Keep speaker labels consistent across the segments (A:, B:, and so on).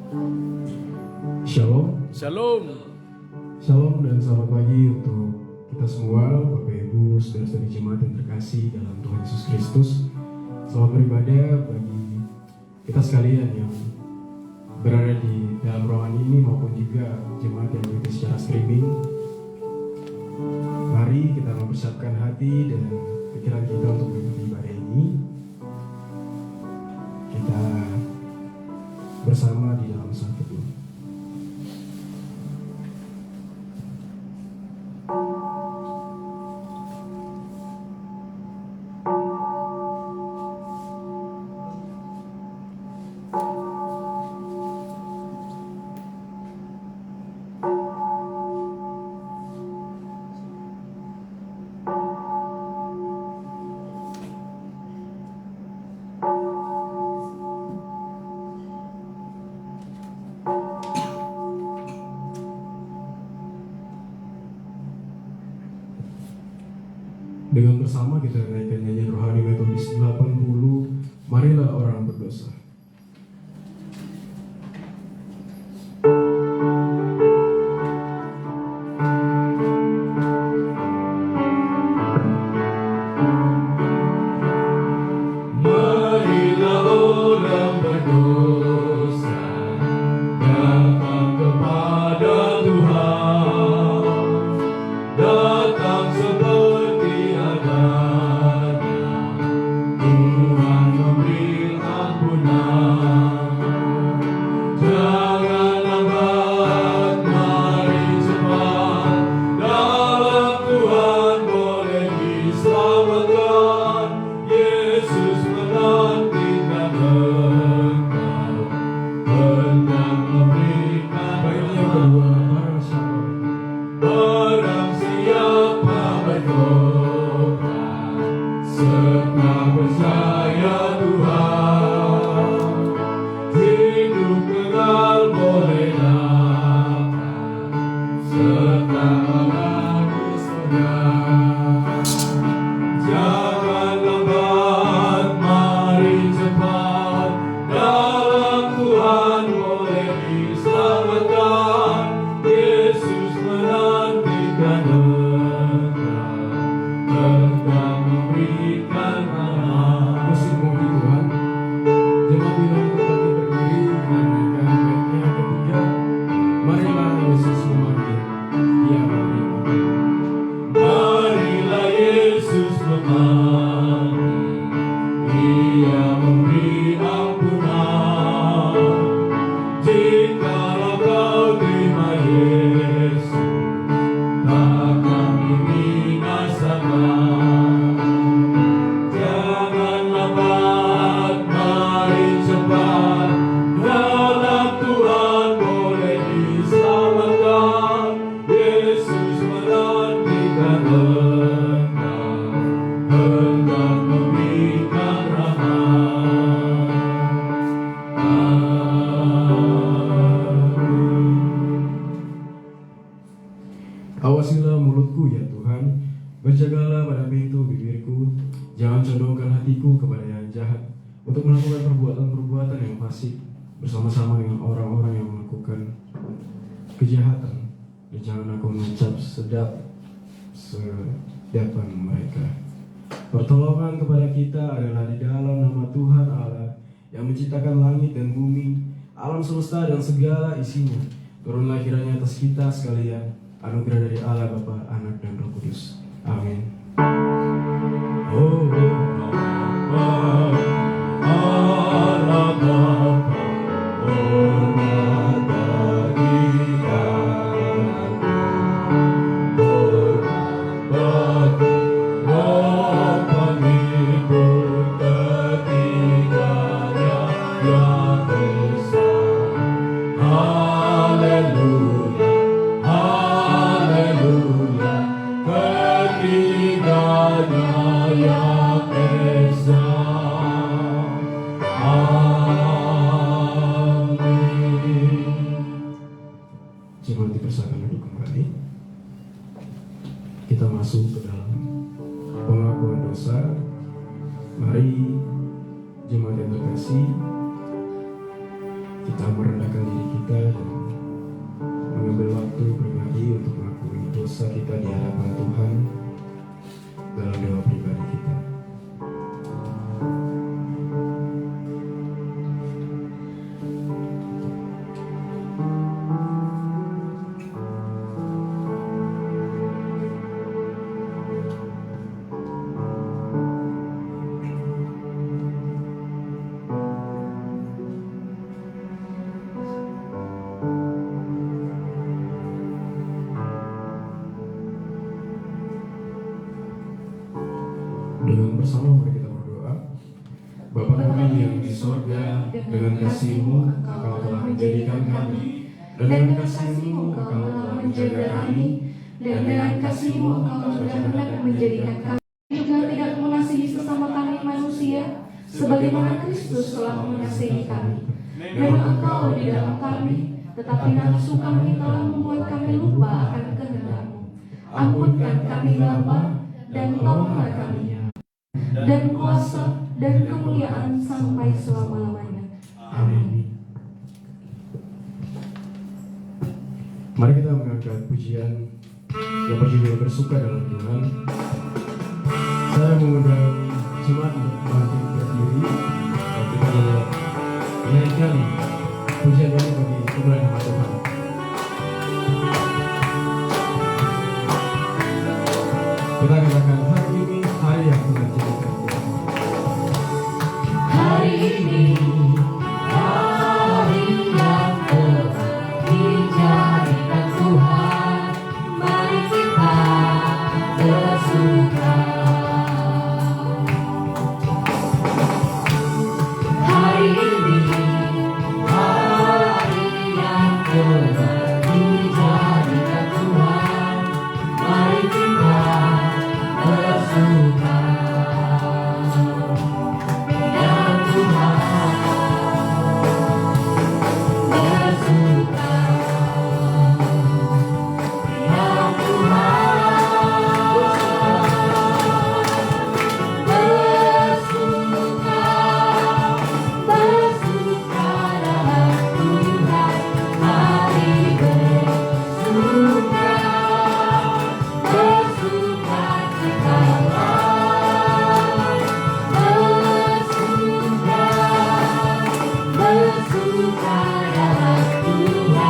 A: Shalom.
B: Shalom.
A: Shalom dan selamat pagi untuk kita semua, Bapak Ibu, saudara-saudari jemaat yang terkasih dalam Tuhan Yesus Kristus. Selamat beribadah bagi kita sekalian yang berada di dalam ruangan ini maupun juga jemaat yang mengikuti secara streaming. Mari kita mempersiapkan hati dan pikiran kita untuk mengikuti ibadah ini. Kita bersama di dalam saat teduh. Dengan bersama kita naikkan nyanyian rohani metodis 80, marilah orang berdosa.
C: Marilah orang berdosa datang kepada Tuhan, datang seperti adanya Tuhan memberi ampunan. Jangan lambat, mari cepat, dalam Tuhan boleh diselamatkan. Yesus menantikan engkau, hendak memberikan
A: Yang kedua,
C: barang siapa bertobat serta percaya Tuhan, hidup kekal boleh dapat serta mengaku surga. Jangan lambat, mari cepat, dalam Tuhan boleh diselamatkan. Yesus menantikan engkau, hendak memberikan rahmat.
A: musik memuji Tuhan. Jemaat bilang untuk bangkit berdiri dengan menaikkan baitnya yang ketiga. Marilah Yesus memanggil, Dia memberi ampunan.
C: Marilah Yesus memanggil, Dia memberi ampunan. Jikalau kau terima Yesus, takkan dibinasakan. Jangan lambat, mari cepat, dalam Tuhan boleh diselamatkan. Yesus menantikan engkau, hendak memberikan rahmat.
A: Awasilah mulutku ya Tuhan, berjagalah pada pintu bibirku, jangan condongkan hatiku kepada yang jahat, untuk melakukan perbuatan-perbuatan yang fasik bersama-sama dengan orang-orang yang melakukan kejahatan, dan jangan aku mengucap sedap sedapan mereka. Pertolongan kepada kita adalah di dalam nama Tuhan Allah yang menciptakan langit dan bumi, alam semesta dan segala isinya. Turunlah kiranya atas kita sekalian anugerah dari Allah Bapa, Anak dan Roh Kudus. Amin.
C: Oh, Allah Bapa, hormat bagi anakku, hormat Roh penghimpun ketiganya yang besar. Haleluya, haleluya, ketiganya yang
A: kita merendahkan diri kita dan mengambil waktu pribadi untuk mengakui dosa kita di hadapan Tuhan dalam doa pribadi kita. Dengan bersama mari kita berdoa. Bapa kami yang di sorga, dengan kasih-Mu Engkau telah menjadikan kami, dan dengan kasih-Mu Engkau telah menjaga kami, dan dengan kasih-Mu Engkau juga hendak menjadikan kami
B: juga tidak mengasihi sesama kami manusia, sebagaimana Kristus telah mengasihi kami. Memang Engkau di dalam kami, tetapi nafsu kami telah membuat kami lupa akan kehendak-Mu. Ampunkan kami Bapa, dan tolonglah kami, dan kuasa dan kemuliaan sampai selama-lamanya.
A: Amin. Mari kita mengangkat pujian yang berjudul bersuka dalam Tuhan. Saya mengundang jemaat untuk bangkit berdiri dan kita menaikkan pujian ini bagi kemuliaan nama Tuhan. Kita katakan hari ini hari yang Tuhan ciptakan.
B: Hari ini, hari yang telah dijadikan Tuhan, mari kita bersuka. Hari ini, hari yang telah dijadikan Tuhan, mari kita bersuka. Bersuka dalam Tuhan.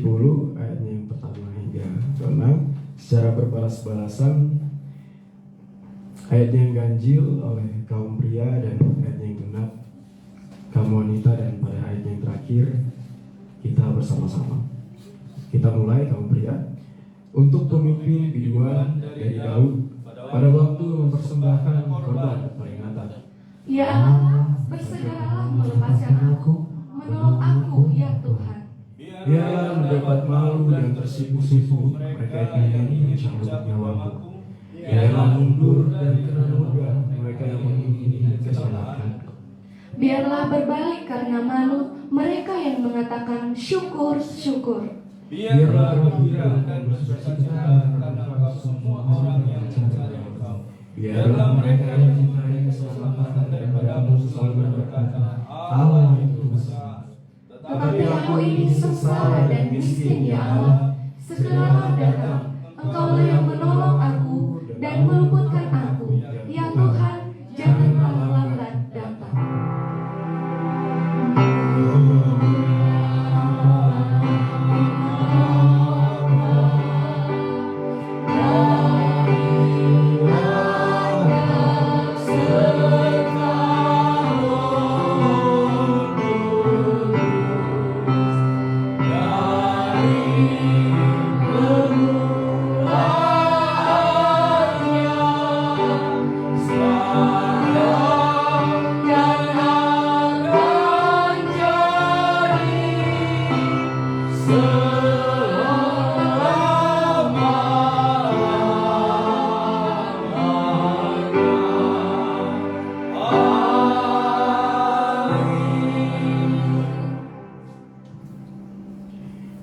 A: 10 ayatnya yang pertama hingga ke-6 secara berbalas-balasan. Ayatnya yang ganjil oleh kaum pria dan ayatnya yang genap kaum wanita, dan pada ayat yang terakhir kita bersama-sama. Kita mulai kaum pria. Untuk pemimpin biduan dari Daud pada waktu mempersembahkan korban peringatan.
B: Ya Allah, bersegeralah melepaskan aku, menolong aku ya Tuhan.
A: Biarlah mendapat malu dan tersipu-sipu mereka yang ingin mencabut nyawaku. Biarlah mundur dan kena noda mereka yang mengingini kecelakaan.
B: Biarlah berbalik karena malu mereka yang mengatakan syukur, syukur.
A: Biarlah terhibur dan bersukacita karena semua orang yang mencari Engkau. Biarlah mereka yang cintai keselamatan daripadamu selalu berkata, Allah itu besar.
B: Tetapi aku ini sengsara dan miskin ya Allah. Segeralah datang, Engkaulah yang menolong aku dan meluputkan aku. Ya Tuhan, janganlah lambat datang.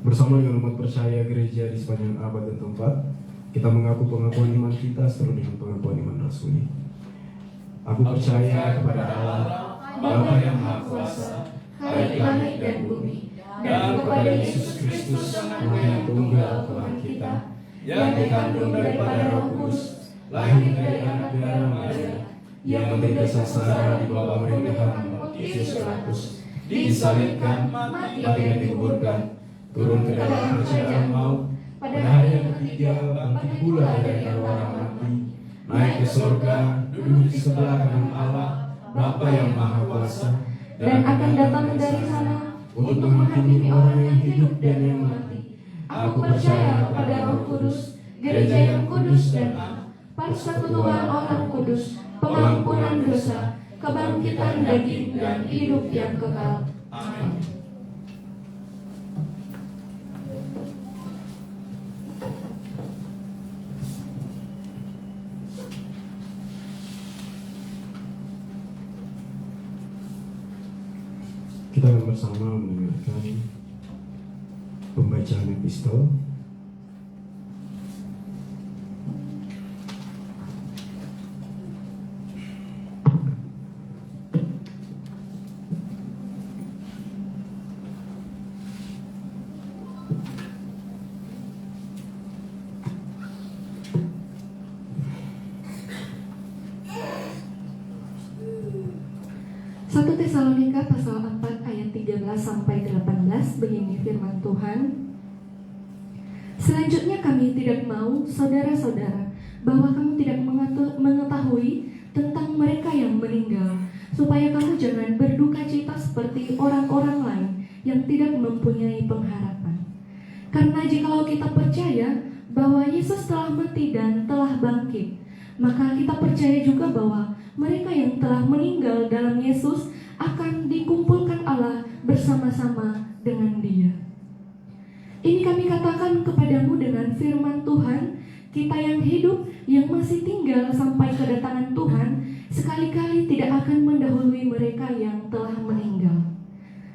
A: Bersama dengan umat percaya gereja di sepanjang abad dan tempat, kita mengaku pengakuan iman kita setelah dengan pengakuan iman rasuli. Aku percaya kepada Allah, Bapa yang Maha Kuasa,
B: Khalik langit dan bumi,
C: dan
B: kepada Yesus Kristus,
A: Anak yang tunggal Tuhan kita,
C: yang dikandung daripada Roh Kudus,
A: lahir dari anak darah Maria, yang menderita sengsara di bawah pemerintahan Pontius Pilatus, disalibkan, mati dan dikuburkan, turun ke dalam kerajaan maut, pada hari yang ketiga bangkit pula dari orang mati, naik ke surga, duduk di sebelah kanan Allah, Bapa yang Maha Kuasa,
B: dan akan datang dari sana
A: untuk menghakimi orang yang hidup dan yang mati.
B: Aku percaya kepada Roh Kudus, gereja yang kudus dan am, persekutuan orang kudus, pengampunan dosa, kebangkitan daging dan hidup yang kekal. Amin.
A: Kita akan bersama mendengarkan pembacaan epistol.
B: Tesalonika pasal 4 ayat 13 sampai 18 begini firman Tuhan. Selanjutnya kami tidak mau, saudara-saudara, bahwa kamu tidak mengetahui tentang mereka yang meninggal, supaya kamu jangan berduka cita seperti orang-orang lain yang tidak mempunyai pengharapan. Karena jikalau kita percaya bahwa Yesus telah mati dan telah bangkit, maka kita percaya juga bahwa mereka yang telah meninggal dalam Yesus akan dikumpulkan Allah bersama-sama dengan Dia. Ini kami katakan kepadamu dengan firman Tuhan, kita yang hidup, yang masih tinggal sampai kedatangan Tuhan, sekali-kali tidak akan mendahului mereka yang telah meninggal.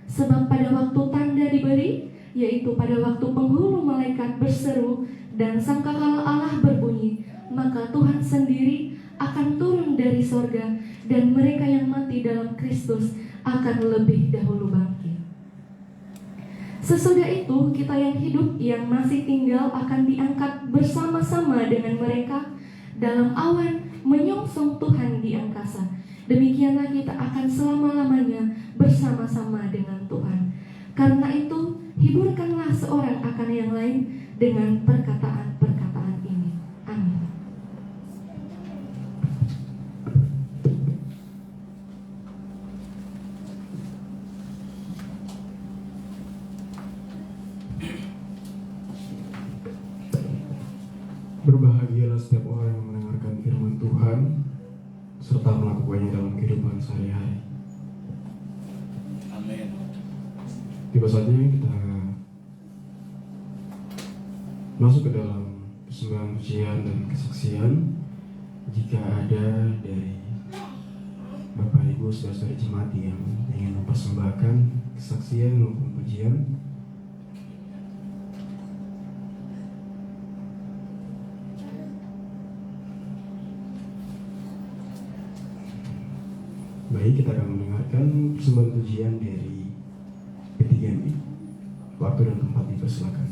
B: Sebab pada waktu tanda diberi, yaitu pada waktu penghulu malaikat berseru dan sangkakala Allah berbunyi, maka Tuhan sendiri akan turun dari sorga, dan mereka yang mati dalam Kristus akan lebih dahulu bangkit. Sesudah itu, kita yang hidup, yang masih tinggal akan diangkat bersama-sama dengan mereka dalam awan menyongsong Tuhan di angkasa. Demikianlah kita akan selama-lamanya bersama-sama dengan Tuhan. Karena itu, Hiburkanlah seorang akan yang lain dengan perkataan-perkataan ini. Amin.
A: Berbahagialah setiap orang yang mendengarkan firman Tuhan serta melakukannya dalam kehidupan sehari-hari.
C: Amin.
A: Tiba saatnya kita masuk ke dalam persembahan pujian dan kesaksian. Jika ada dari Bapak Ibu saudara-saudari jemaat yang ingin mempersembahkan kesaksian maupun pujian, baik, kita akan mendengarkan persembahan pujian dari P3MI. Waktu dan tempat dipersilakan.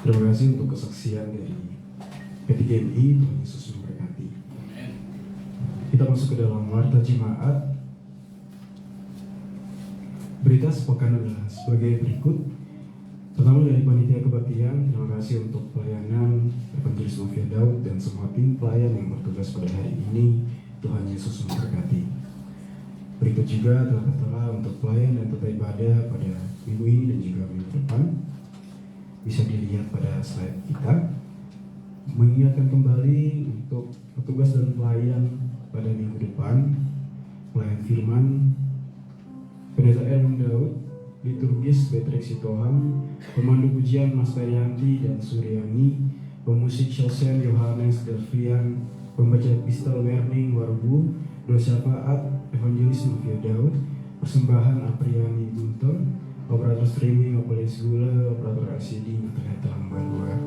A: Terima kasih untuk kesaksian dari P3MI. Tuhan Yesus memberkati. Kita masuk ke dalam warta jemaat. Berita sepekan adalah sebagai berikut. Pertama dari Panitia Kebaktian, terima kasih untuk pelayanan Evangelis Novia Daud dan semua tim pelayan yang bertugas pada hari ini. Tuhan Yesus memberkati. Berikut juga telah tertera untuk pelayan dan tata ibadah pada minggu ini dan juga minggu depan. Bisa dilihat pada slide kita. Mengingatkan kembali untuk petugas dan pelayan pada minggu depan. Pelayan firman, Pendeta Erwin Daud, liturgis Beatrix Sitohang, pemandu pujian Mas Tarianti dan Suryani, pemusik Shosen Yohanes Delvian, pembaca epistel Merning Warbu, doa syafaat Evangelis Novia Daud, persembahan Apriani Gunton, operator streaming Opolis Gula, operator LCD Materi Terang Balua.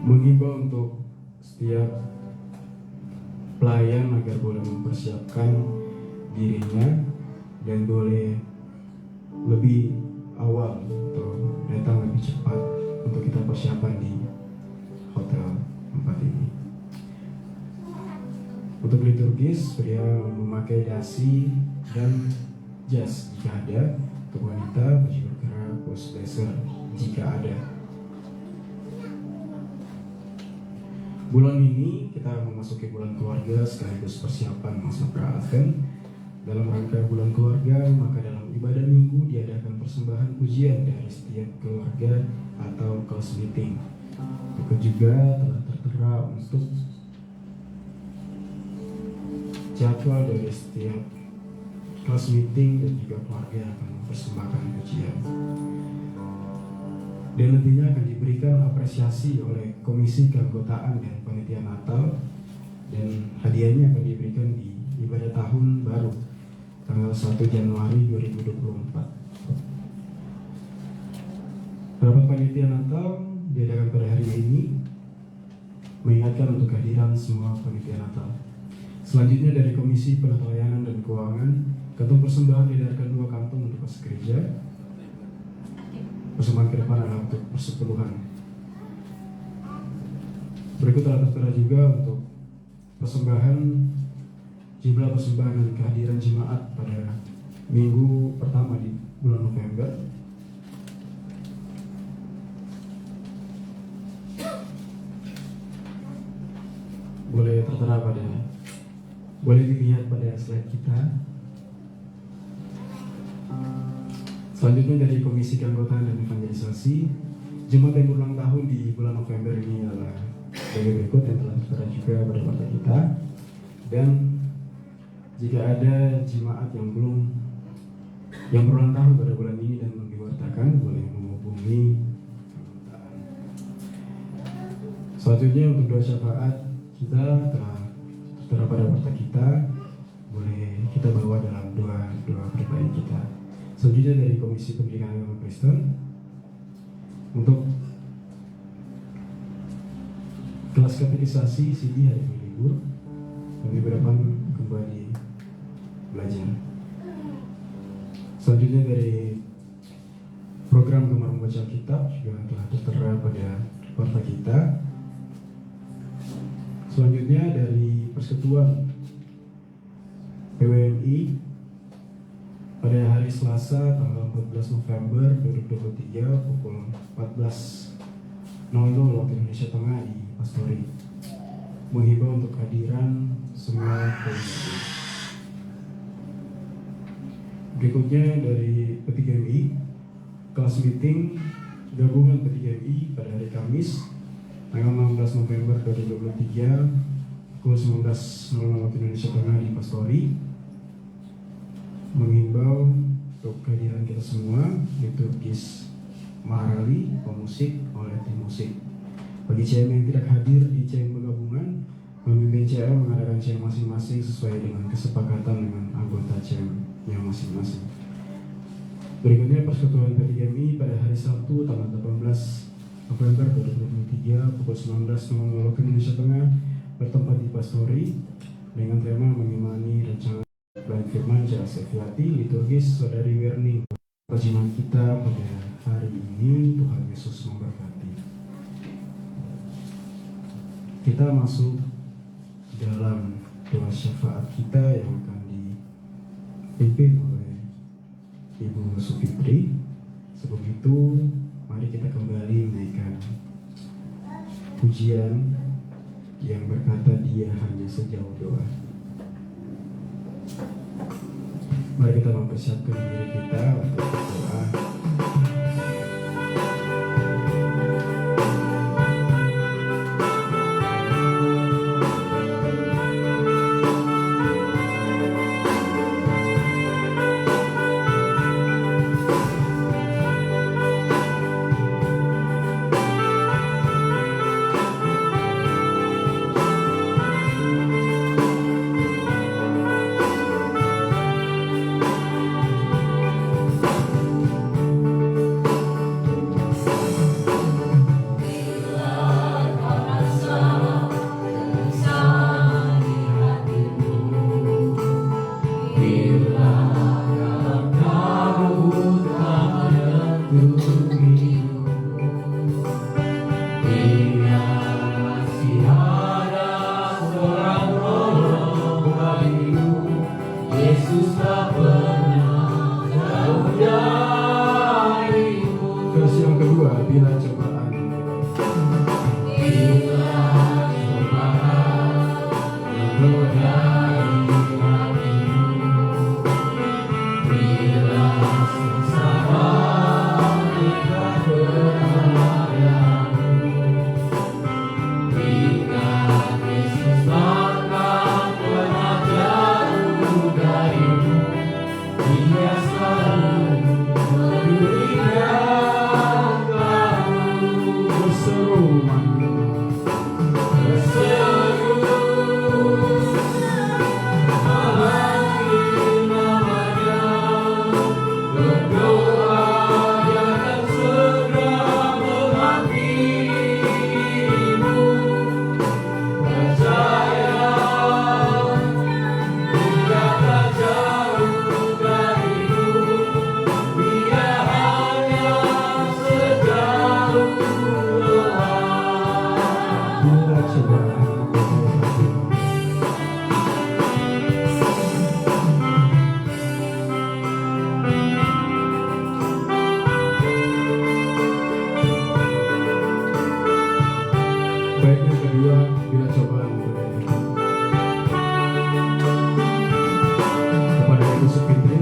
A: Mengimbau untuk setiap pelayan agar boleh mempersiapkan dirinya dan boleh lebih awal atau datang lebih cepat untuk kita persiapan di hotel tempat ini. Untuk liturgis, pria memakai dasi dan jas jika ada. Untuk wanita, baju bergerak, post blazer jika ada. Bulan ini kita memasuki bulan keluarga sekaligus persiapan masa pra-Advent. Dalam rangka bulan keluarga, maka dalam ibadah minggu diadakan persembahan pujian dari setiap keluarga atau kelas meeting. Berikut juga telah tertera untuk jadwal dari setiap kelas meeting dan juga keluarga yang akan mempersembahkan pujian. Dan nantinya akan diberikan apresiasi oleh Komisi Keanggotaan dan Panitia Natal, dan hadiahnya akan diberikan di ibadah tahun baru tanggal 1 Januari 2024. Rapat Panitia Natal diadakan pada hari ini mengingatkan untuk kehadiran semua panitia Natal. Selanjutnya dari Komisi Penata Layanan dan Keuangan, kantong persembahan diedarkan 2 kantong untuk kas gereja. Persembahan ke depan adalah untuk persepuluhan. Berikut telah tertera juga untuk persembahan, jumlah persembahan dan kehadiran jemaat pada minggu pertama di bulan November. Boleh dilihat pada slide kita. Selanjutnya dari Komisi Keanggotaan dan Evangelisasi, jemaat yang berulang tahun di bulan November ini adalah sebagai berikut yang telah tertera juga pada warta kita. Dan jika ada jemaat yang berulang tahun pada bulan ini dan belum diwartakan, boleh menghubungi. Selanjutnya untuk doa syafaat kita telah tertera pada warta kita, boleh kita bawa dalam doa pribadi kita. Selanjutnya dari Komisi Pendidikan Agama Kristen, untuk kelas katekisasi CD hari ini libur, minggu depan kembali belajar. Selanjutnya dari program Gemar Membaca Kitab juga telah tertera pada warta kita. Selanjutnya dari Persekutuan PWMI pada hari Selasa tanggal 14 November 2023 pukul 14.00 waktu Indonesia Tengah di Pastori, menghimbau untuk kehadiran semua PWMI. Berikutnya dari P3MI, kelas meeting gabungan P3MI pada hari Kamis tanggal 16 November 2023 pukul 19.00 waktu Indonesia Tengah di Pastori, menghimbau untuk kehadiran kita semua. Liturgis Maharali, pemusik oleh tim musik. Bagi CM yang tidak hadir di CM penggabungan, pemimpin CM mengadakan CM masing-masing sesuai dengan kesepakatan dengan anggota CM yang masing-masing. Berikutnya Persekutuan P3MI pada hari Sabtu tanggal 18 November 2023 pukul 19.00 waktu Indonesia Tengah bertempat di Pastori dengan tema mengimani rancangan Baik Firman Jasa Fiati, liturgis Saudari Werning. Perjiman kita pada hari ini. Tuhan Yesus memberkati. Kita masuk dalam doa syafaat kita yang akan dipimpin oleh Ibu Sufitri. Sebelum itu, mari kita kembali menaikkan pujian yang berkata Dia hanya sejauh doa. Mari kita mempersiapkan diri kita untuk berdoa. Versi yang kedua, bila cobaan baik yang kedua, bila cobaan kepada Ibu Sufitri.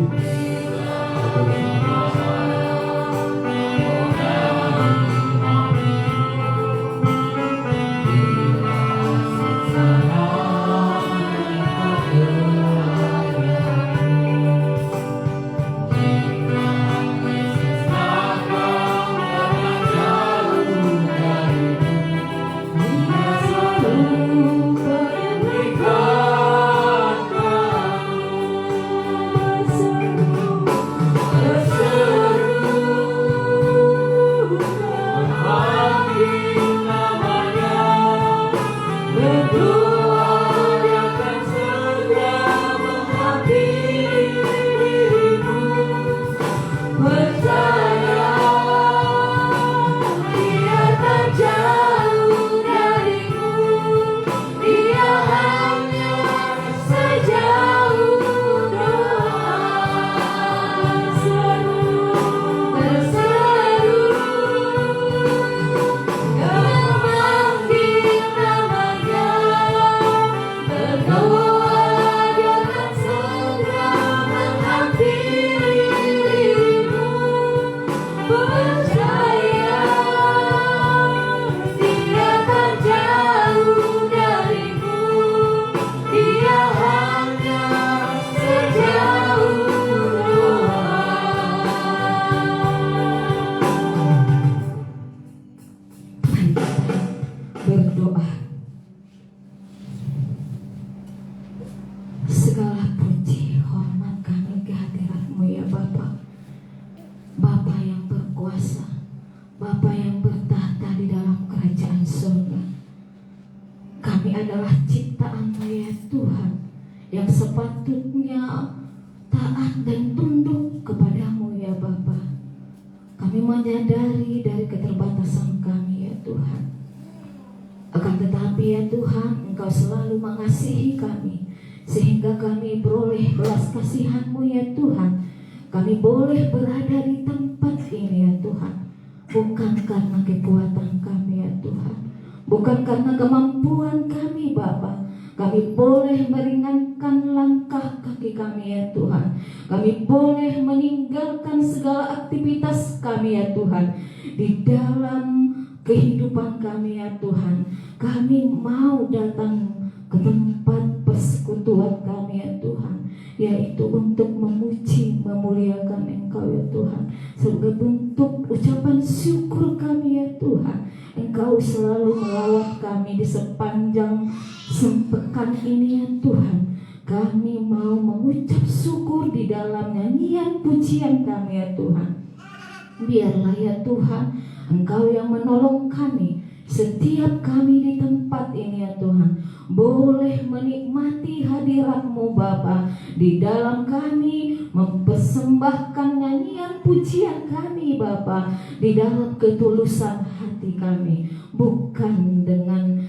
B: Segala puji hormat kami kehadirat-Mu ya Bapa, Bapa yang berkuasa, Bapa yang bertahta di dalam kerajaan surga. Kami adalah ciptaan-Mu ya Tuhan, yang sepatutnya taat dan tunduk kepada-Mu ya Bapa.
D: Kami menyadari dari keterbatasan kami ya Tuhan. Akan tetapi ya Tuhan, Engkau selalu mengasihi kami, sehingga kami beroleh belas kasihan-Mu ya Tuhan. Kami boleh berada di tempat ini ya Tuhan, bukan karena kekuatan kami ya Tuhan, bukan karena kemampuan kami Bapa. Kami boleh meringankan langkah kaki kami ya Tuhan. Kami boleh meninggalkan segala aktivitas kami ya Tuhan. Di dalam kehidupan kami ya Tuhan, kami mau datang ke tempat persekutuan kami ya Tuhan, yaitu untuk memuji, memuliakan Engkau ya Tuhan, sebagai bentuk ucapan syukur kami ya Tuhan. Engkau selalu melawat kami di sepanjang sepekan ini ya Tuhan. Kami mau mengucap syukur di dalam nyanyian pujian kami ya Tuhan. Biarlah ya Tuhan, Engkau yang menolong kami, setiap kami di tempat ini ya Tuhan, boleh menikmati hadirat-Mu Bapa. Di dalam kami mempersembahkan nyanyian pujian kami Bapa, di dalam ketulusan hati kami, bukan dengan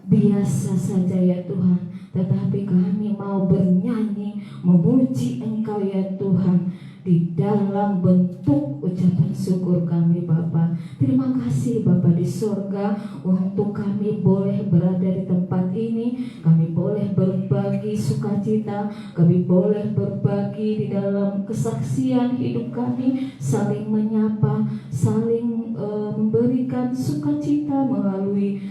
D: biasa saja ya Tuhan, tetapi kami mau bernyanyi memuji Engkau ya Tuhan, di dalam bentuk ucapan syukur kami Bapa. Terima kasih Bapa di sorga, untuk kami boleh berada di tempat ini. Kami boleh berbagi sukacita, kami boleh berbagi di dalam kesaksian hidup kami, saling menyapa, saling memberikan sukacita melalui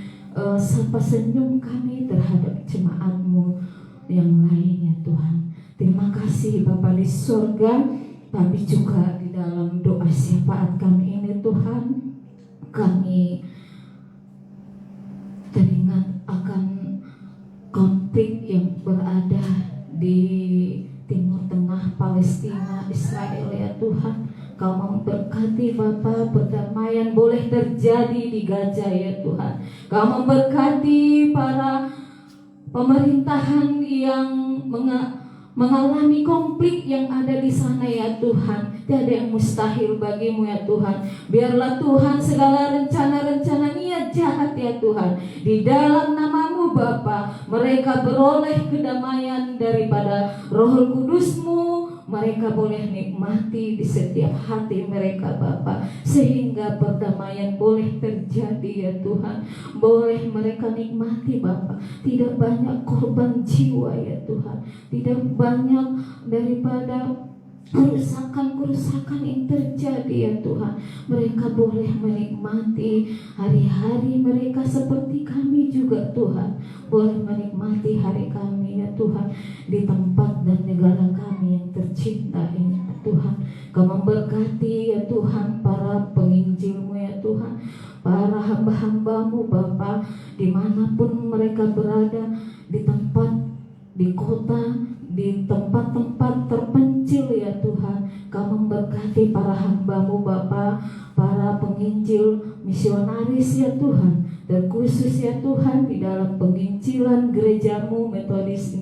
D: sapa senyum kami terhadap jemaat-Mu yang lainnya Tuhan. Terima kasih Bapa di sorga. Tapi juga di dalam doa syafaat kami ini Tuhan, kami teringat akan konflik yang berada di Timur Tengah, Palestina, Israel ya Tuhan. Kau memberkati Bapa, perdamaian boleh terjadi di Gaza ya Tuhan. Kau memberkati para pemerintahan yang mengalami konflik yang ada di sana ya Tuhan. Tiada yang mustahil bagimu ya Tuhan. Biarlah Tuhan segala rencana-rencana niat jahat ya Tuhan, di dalam nama-Mu Bapa, mereka beroleh kedamaian daripada Roh Kudus-Mu. Mereka boleh nikmati di setiap hati mereka Bapa, sehingga perdamaian boleh terjadi ya Tuhan. Boleh mereka nikmati Bapa, tidak banyak korban jiwa ya Tuhan, tidak banyak daripada kerusakan-kerusakan yang terjadi ya Tuhan. Mereka boleh menikmati hari-hari mereka seperti kami juga Tuhan. Boleh menikmati hari kami ya Tuhan, di tempat dan negara kami yang tercinta ini ya Tuhan. Kau memberkati ya Tuhan para penginjil-Mu ya Tuhan, para hamba-hamba-Mu Bapa, dimanapun mereka berada, di tempat, di kota, di tempat-tempat terpencil ya Tuhan. Kau memberkati para hamba-Mu Bapa, para penginjil, misionaris ya Tuhan, terkhusus ya Tuhan di dalam penginjilan gereja-Mu Metodis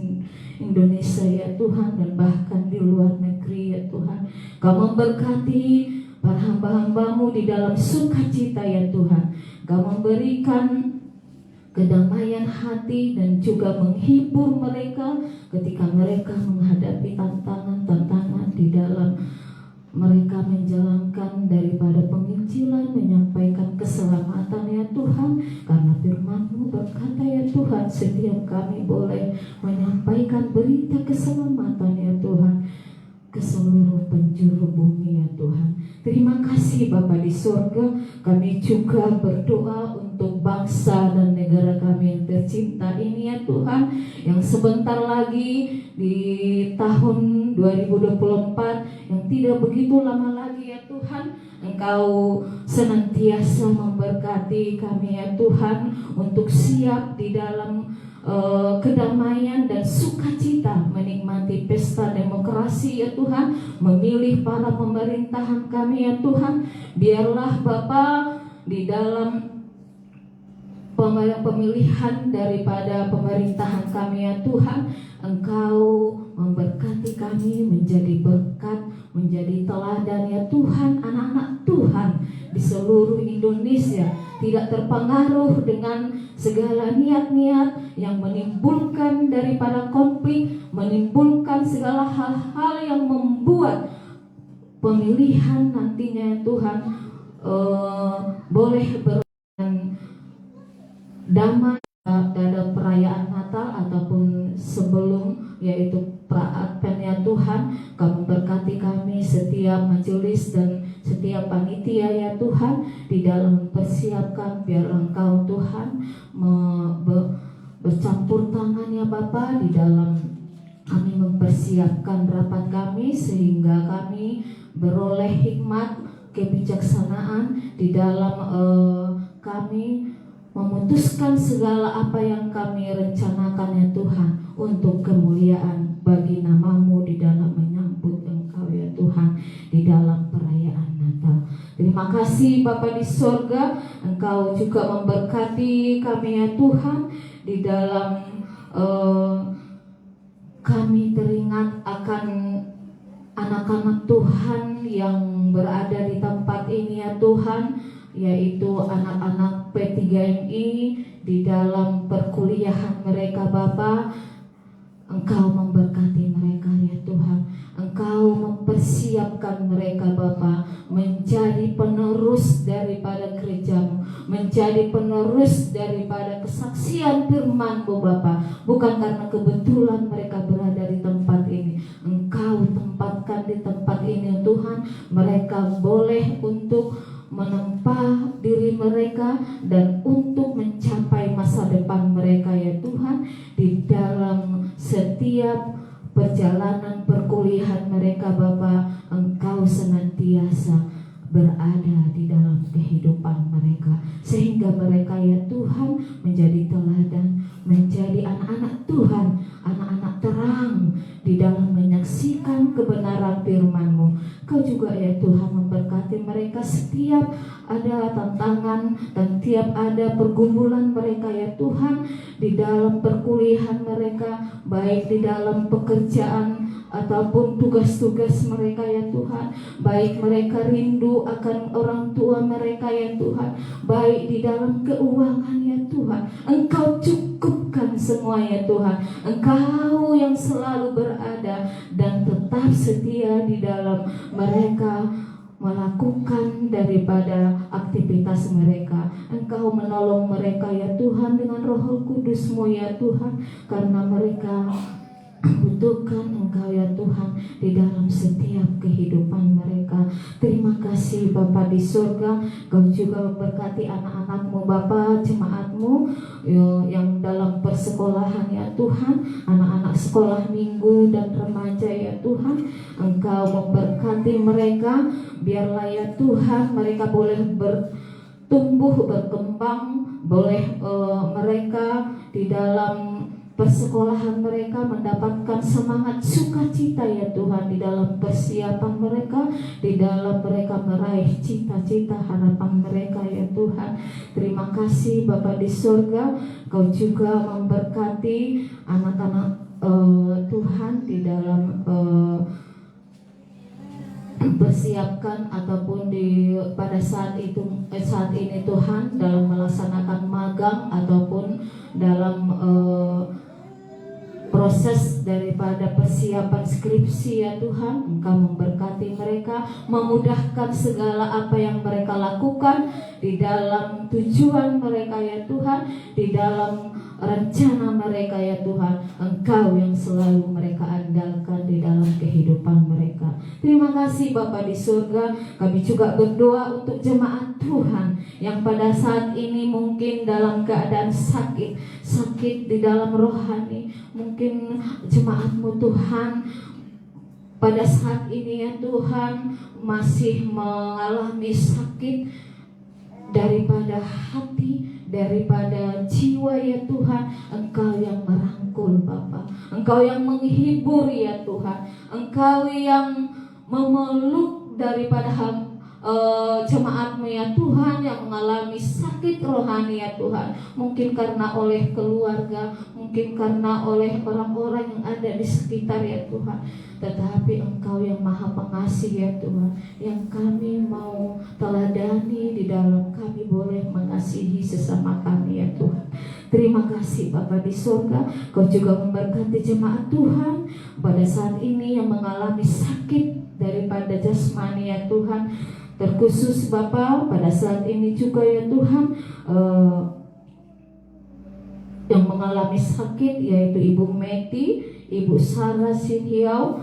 D: Indonesia ya Tuhan, dan bahkan di luar negeri ya Tuhan. Kau memberkati para hamba-hamba-Mu di dalam sukacita ya Tuhan. Kau memberikan kedamaian hati dan juga menghibur mereka ketika mereka menghadapi tantangan-tantangan di dalam mereka menjalankan daripada penginjilan, menyampaikan keselamatan ya Tuhan. Karena firman-Mu berkata ya Tuhan, setiap kami boleh menyampaikan berita keselamatan ya Tuhan ke seluruh penjuru bumi ya Tuhan. Terima kasih Bapa di sorga. Kami juga berdoa untuk bangsa dan negara kami yang tercinta ini ya Tuhan, yang sebentar lagi di tahun 2024 yang tidak begitu lama lagi ya Tuhan. Engkau senantiasa memberkati kami ya Tuhan, untuk siap di dalam kedamaian dan sukacita menikmati pesta demokrasi ya Tuhan, memilih para pemerintahan kami ya Tuhan. Biarlah Bapa di dalam pemilihan daripada pemerintahan kami ya Tuhan. Engkau memberkati kami menjadi berkat, menjadi teladan ya Tuhan, anak-anak Tuhan di seluruh Indonesia, tidak terpengaruh dengan segala niat-niat yang menimbulkan daripada konflik, menimbulkan segala hal-hal yang membuat pemilihan nantinya ya Tuhan boleh damai dalam perayaan Natal ataupun sebelum, yaitu pra-advent ya Tuhan. Kau berkati kami setiap majelis dan setiap panitia ya Tuhan di dalam persiapkan, biar Engkau Tuhan bercampur tangan ya Bapa di dalam kami mempersiapkan rapat kami, sehingga kami beroleh hikmat kebijaksanaan di dalam kami memutuskan segala apa yang kami rencanakan ya Tuhan untuk kemuliaan bagi nama-Mu di dalam menyambut Engkau ya Tuhan di dalam perayaan Natal. Terima kasih Bapa di sorga, Engkau juga memberkati kami ya Tuhan di dalam kami teringat akan anak-anak Tuhan yang berada di tempat ini ya Tuhan, yaitu anak-anak P3MI di dalam perkuliahan mereka Bapa. Engkau memberkati mereka ya Tuhan, Engkau mempersiapkan mereka Bapa menjadi penerus daripada gereja-Mu, menjadi penerus daripada kesaksian firman-Mu Bapa. Bukan karena kebetulan mereka berada di tempat ini, Engkau tempatkan di tempat ini Tuhan, mereka boleh untuk menempa diri mereka dan untuk mencapai masa depan mereka ya Tuhan di dalam setiap perjalanan perkuliahan mereka Bapa. Engkau senantiasa berada di dalam kehidupan mereka, sehingga mereka ya Tuhan menjadi teladan, menjadi anak-anak Tuhan, anak-anak terang di dalam menyaksikan kebenaran firman-Mu. Kau juga ya Tuhan memberkati mereka setiap ada tantangan dan tiap ada pergumulan mereka ya Tuhan di dalam perkuliahan mereka, baik di dalam pekerjaan ataupun tugas-tugas mereka ya Tuhan, baik mereka rindu akan orang tua mereka ya Tuhan, baik di dalam keuangan ya Tuhan, Engkau cukupkan semua ya Tuhan. Engkau yang selalu berada dan tetap setia di dalam mereka melakukan daripada aktivitas mereka. Engkau menolong mereka ya Tuhan dengan Roh Kudus-Mu ya Tuhan, karena mereka butuhkan Engkau ya Tuhan di dalam setiap kehidupan mereka. Terima kasih Bapa di surga, Kau juga memberkati anak-anak-Mu Bapa, jemaat-Mu yang dalam persekolahan ya Tuhan, anak-anak sekolah minggu dan remaja ya Tuhan. Engkau memberkati mereka, biarlah ya Tuhan mereka boleh bertumbuh, berkembang, boleh mereka di dalam persekolahan mereka mendapatkan semangat sukacita ya Tuhan di dalam persiapan mereka, di dalam mereka meraih cita-cita harapan mereka ya Tuhan. Terima kasih Bapa di surga, Kau juga memberkati anak-anak Tuhan di dalam persiapkan ataupun pada saat ini Tuhan dalam melaksanakan magang ataupun dalam proses daripada persiapan skripsi ya Tuhan. Engkau memberkati mereka, memudahkan segala apa yang mereka lakukan di dalam tujuan mereka ya Tuhan, di dalam rencana mereka ya Tuhan. Engkau yang selalu mereka andalkan di dalam kehidupan mereka. Terima kasih Bapa di surga. Kami juga berdoa untuk jemaat Tuhan yang pada saat ini mungkin dalam keadaan sakit di dalam rohani. Mungkin jemaat-Mu Tuhan pada saat ini ya Tuhan masih mengalami sakit daripada hati, daripada jiwa ya Tuhan. Engkau yang merangkul Bapa, Engkau yang menghibur ya Tuhan, Engkau yang memeluk daripada jemaat-Mu ya Tuhan yang mengalami sakit rohani ya Tuhan, mungkin karena oleh keluarga, mungkin karena oleh orang-orang yang ada di sekitar ya Tuhan, tetapi Engkau yang maha pengasih ya Tuhan, yang kami mau teladani di dalam kami boleh mengasihi sesama kami ya Tuhan. Terima kasih Bapa di surga, Kau juga memberkati jemaat Tuhan pada saat ini yang mengalami sakit daripada jasmani ya Tuhan. Terkhusus Bapa pada saat ini juga ya Tuhan, yang mengalami sakit yaitu Ibu Meti, Ibu Sarah Sinhiau,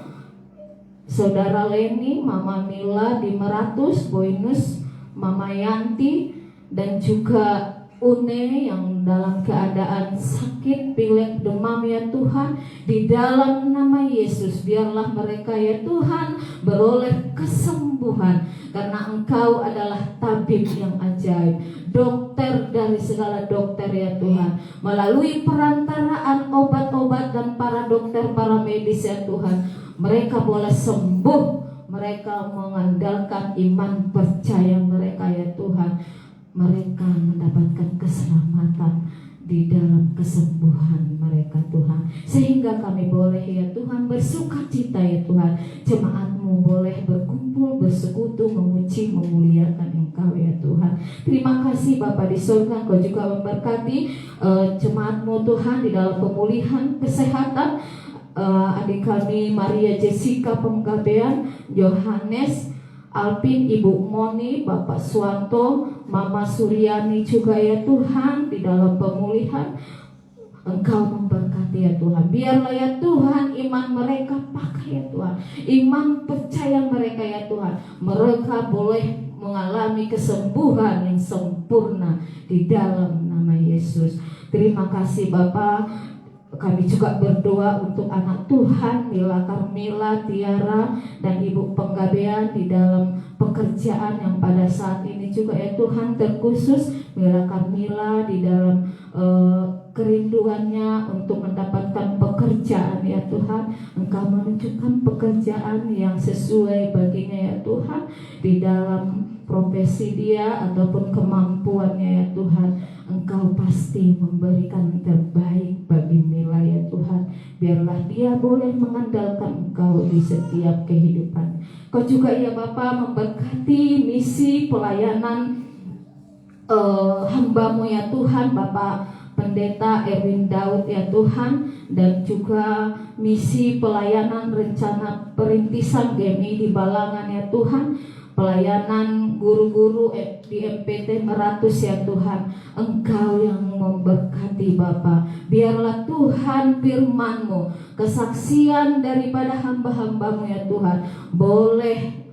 D: Saudara Leni, Mama Mila di Meratus, Boinus, Mama Yanti, dan juga Une yang dalam keadaan sakit, pilek, demam ya Tuhan. Di dalam nama Yesus biarlah mereka ya Tuhan beroleh kesembuhan, karena Engkau adalah tabib yang ajaib, dokter dari segala dokter ya Tuhan. Melalui perantaraan obat-obat dan para dokter, para medis ya Tuhan, mereka boleh sembuh. Mereka mengandalkan iman percaya mereka ya Tuhan. Mereka mendapatkan keselamatan di dalam kesembuhan mereka Tuhan, sehingga kami boleh ya Tuhan bersukacita ya Tuhan. Jemaat-Mu boleh berkumpul, bersekutu, memuji, memuliakan Engkau ya Tuhan. Terima kasih Bapa di surga, Engkau juga memberkati jemaat-Mu Tuhan di dalam pemulihan kesehatan. Adik kami Maria Jessica Penggabean, Yohanes, Alpin, Ibu Moni, Bapak Suwanto, Mama Suryani juga ya Tuhan di dalam pemulihan. Engkau memberkati ya Tuhan. Biarlah ya Tuhan iman mereka pakai ya Tuhan, iman percaya mereka ya Tuhan, mereka boleh mengalami kesembuhan yang sempurna di dalam nama Yesus. Terima kasih Bapak. Kami juga berdoa untuk anak Tuhan Mila Karmila, Tiara, dan Ibu Penggabean di dalam pekerjaan yang pada saat ini juga ya Tuhan, terkhusus Mila Karmila di dalam kerinduannya untuk mendapatkan pekerjaan ya Tuhan. Engkau menunjukkan pekerjaan yang sesuai baginya ya Tuhan di dalam profesi dia ataupun kemampuannya ya Tuhan. Engkau pasti memberikan yang terbaik bagi Mila ya Tuhan. Biarlah dia boleh mengandalkan Engkau di setiap kehidupan. Kau juga ya Bapa memberkati misi pelayanan hamba-Mu ya Tuhan, Bapak Pendeta Erwin Daud ya Tuhan, dan juga misi pelayanan rencana perintisan GMI di Balangan ya Tuhan, pelayanan guru-guru di MPT Meratus ya Tuhan. Engkau yang memberkati Bapa. Biarlah Tuhan firman-Mu, kesaksian daripada hamba-hamba-Mu ya Tuhan, boleh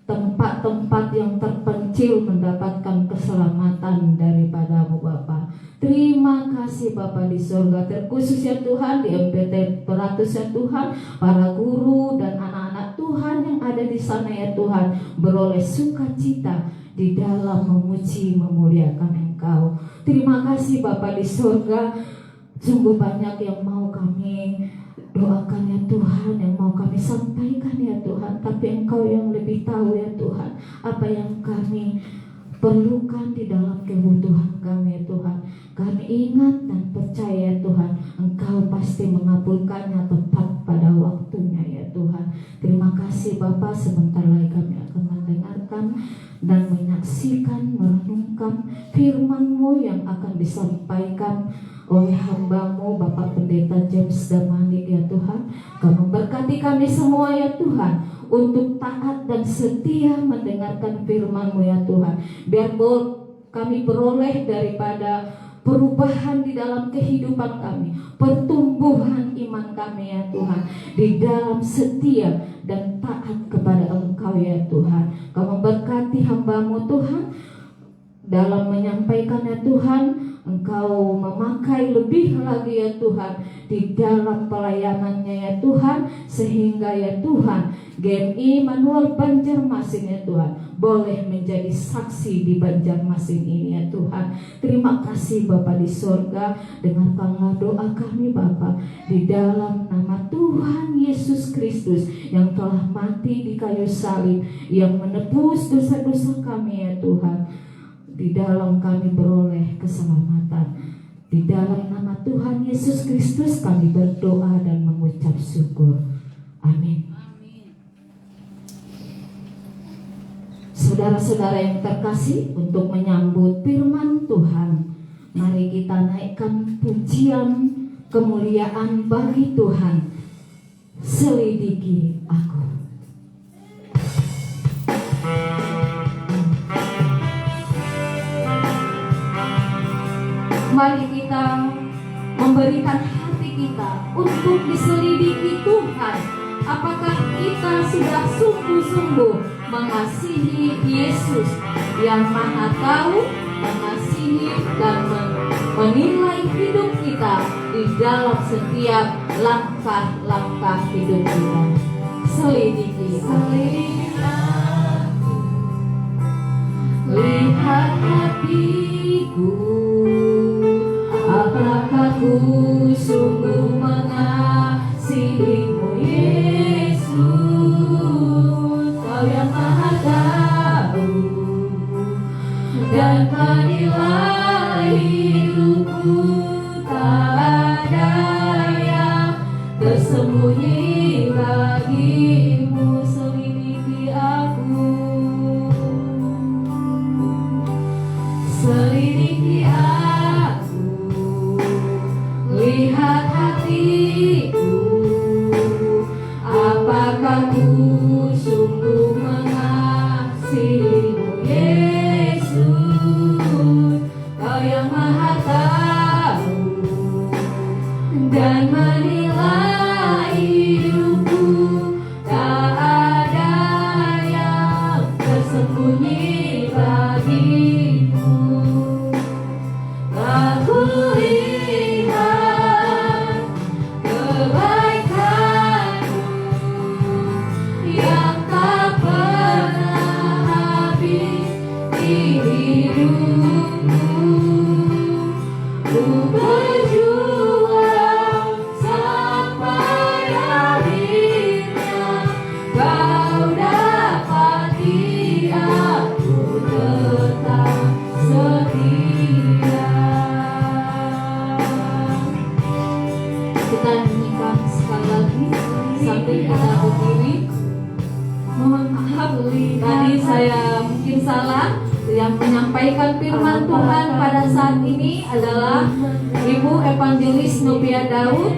D: tempat-tempat yang terpencil mendapatkan keselamatan daripada-Mu Bapa. Terima kasih Bapa di surga, terkhusus ya Tuhan di MPT Meratus ya Tuhan, para guru dan anak-anak Tuhan yang ada di sana ya Tuhan, beroleh sukacita di dalam memuji memuliakan Engkau. Terima kasih Bapa di surga. Sungguh banyak yang mau kami doakan ya Tuhan, yang mau kami sampaikan ya Tuhan, tapi Engkau yang lebih tahu ya Tuhan apa yang kami perlukan di dalam kebutuhan kami ya Tuhan. Kami ingat dan percaya ya Tuhan, Engkau pasti mengabulkannya tepat pada waktunya ya Tuhan. Terima kasih Bapa, sebentar lagi kami akan mendengarkan dan menyaksikan, merenungkan firman-Mu yang akan disampaikan oleh hamba-Mu Bapak Pendeta James Damanik ya Tuhan. Kau memberkati kami semua ya Tuhan untuk taat dan setia mendengarkan firman-Mu ya Tuhan. Biar kami beroleh daripada perubahan di dalam kehidupan kami, pertumbuhan iman kami ya Tuhan, di dalam setia dan taat kepada Engkau ya Tuhan. Kau memberkati hamba-Mu Tuhan dalam menyampaikannya Tuhan, Engkau memakai lebih lagi ya Tuhan di dalam pelayanannya ya Tuhan, sehingga ya Tuhan GMI Manual Banjarmasin ya Tuhan boleh menjadi saksi di Banjarmasin ini ya Tuhan. Terima kasih Bapa di sorga, dengarkanlah doa kami Bapa di dalam nama Tuhan Yesus Kristus yang telah mati di kayu salib, yang menebus dosa-dosa kami ya Tuhan. Di dalam kami beroleh keselamatan. Di dalam nama Tuhan Yesus Kristus kami berdoa dan mengucap syukur. Amin. Saudara-saudara yang terkasih, untuk menyambut firman Tuhan, mari kita naikkan pujian kemuliaan bagi Tuhan. Selidiki aku. Mari kita memberikan hati kita untuk diselidiki Tuhan. Apakah kita sudah sungguh-sungguh mengasihi Yesus yang Maha Tahu, mengasihi dan menilai hidup kita di dalam setiap langkah-langkah hidup kita. Selidiki aku, lihat hatiku. Apakah ku sungguh mengasihimu Yesus, Kau yang Maha Tahu dan menilai hidupku, tak ada yang tersembunyi bagimu. Selidiki aku, selidiki aku, lihat hatiku. Apakah ku sungguh mengasihimu Yesus, Kau yang Maha Tahu dan menilai hidupku, tak ada yang tersembunyi bagimu. Aku lihat kebaikanmu yang tak pernah habis di hidupku. Ku berjuang sampai akhirnya Kau dapati aku tetap setia. Kita nyanyikan sekali lagi sambil kita berdiri. Mohon maaf, tadi saya mungkin salah. Yang menyampaikan firman Tuhan pada saat ini adalah Ibu Evangelis Nubia Daud.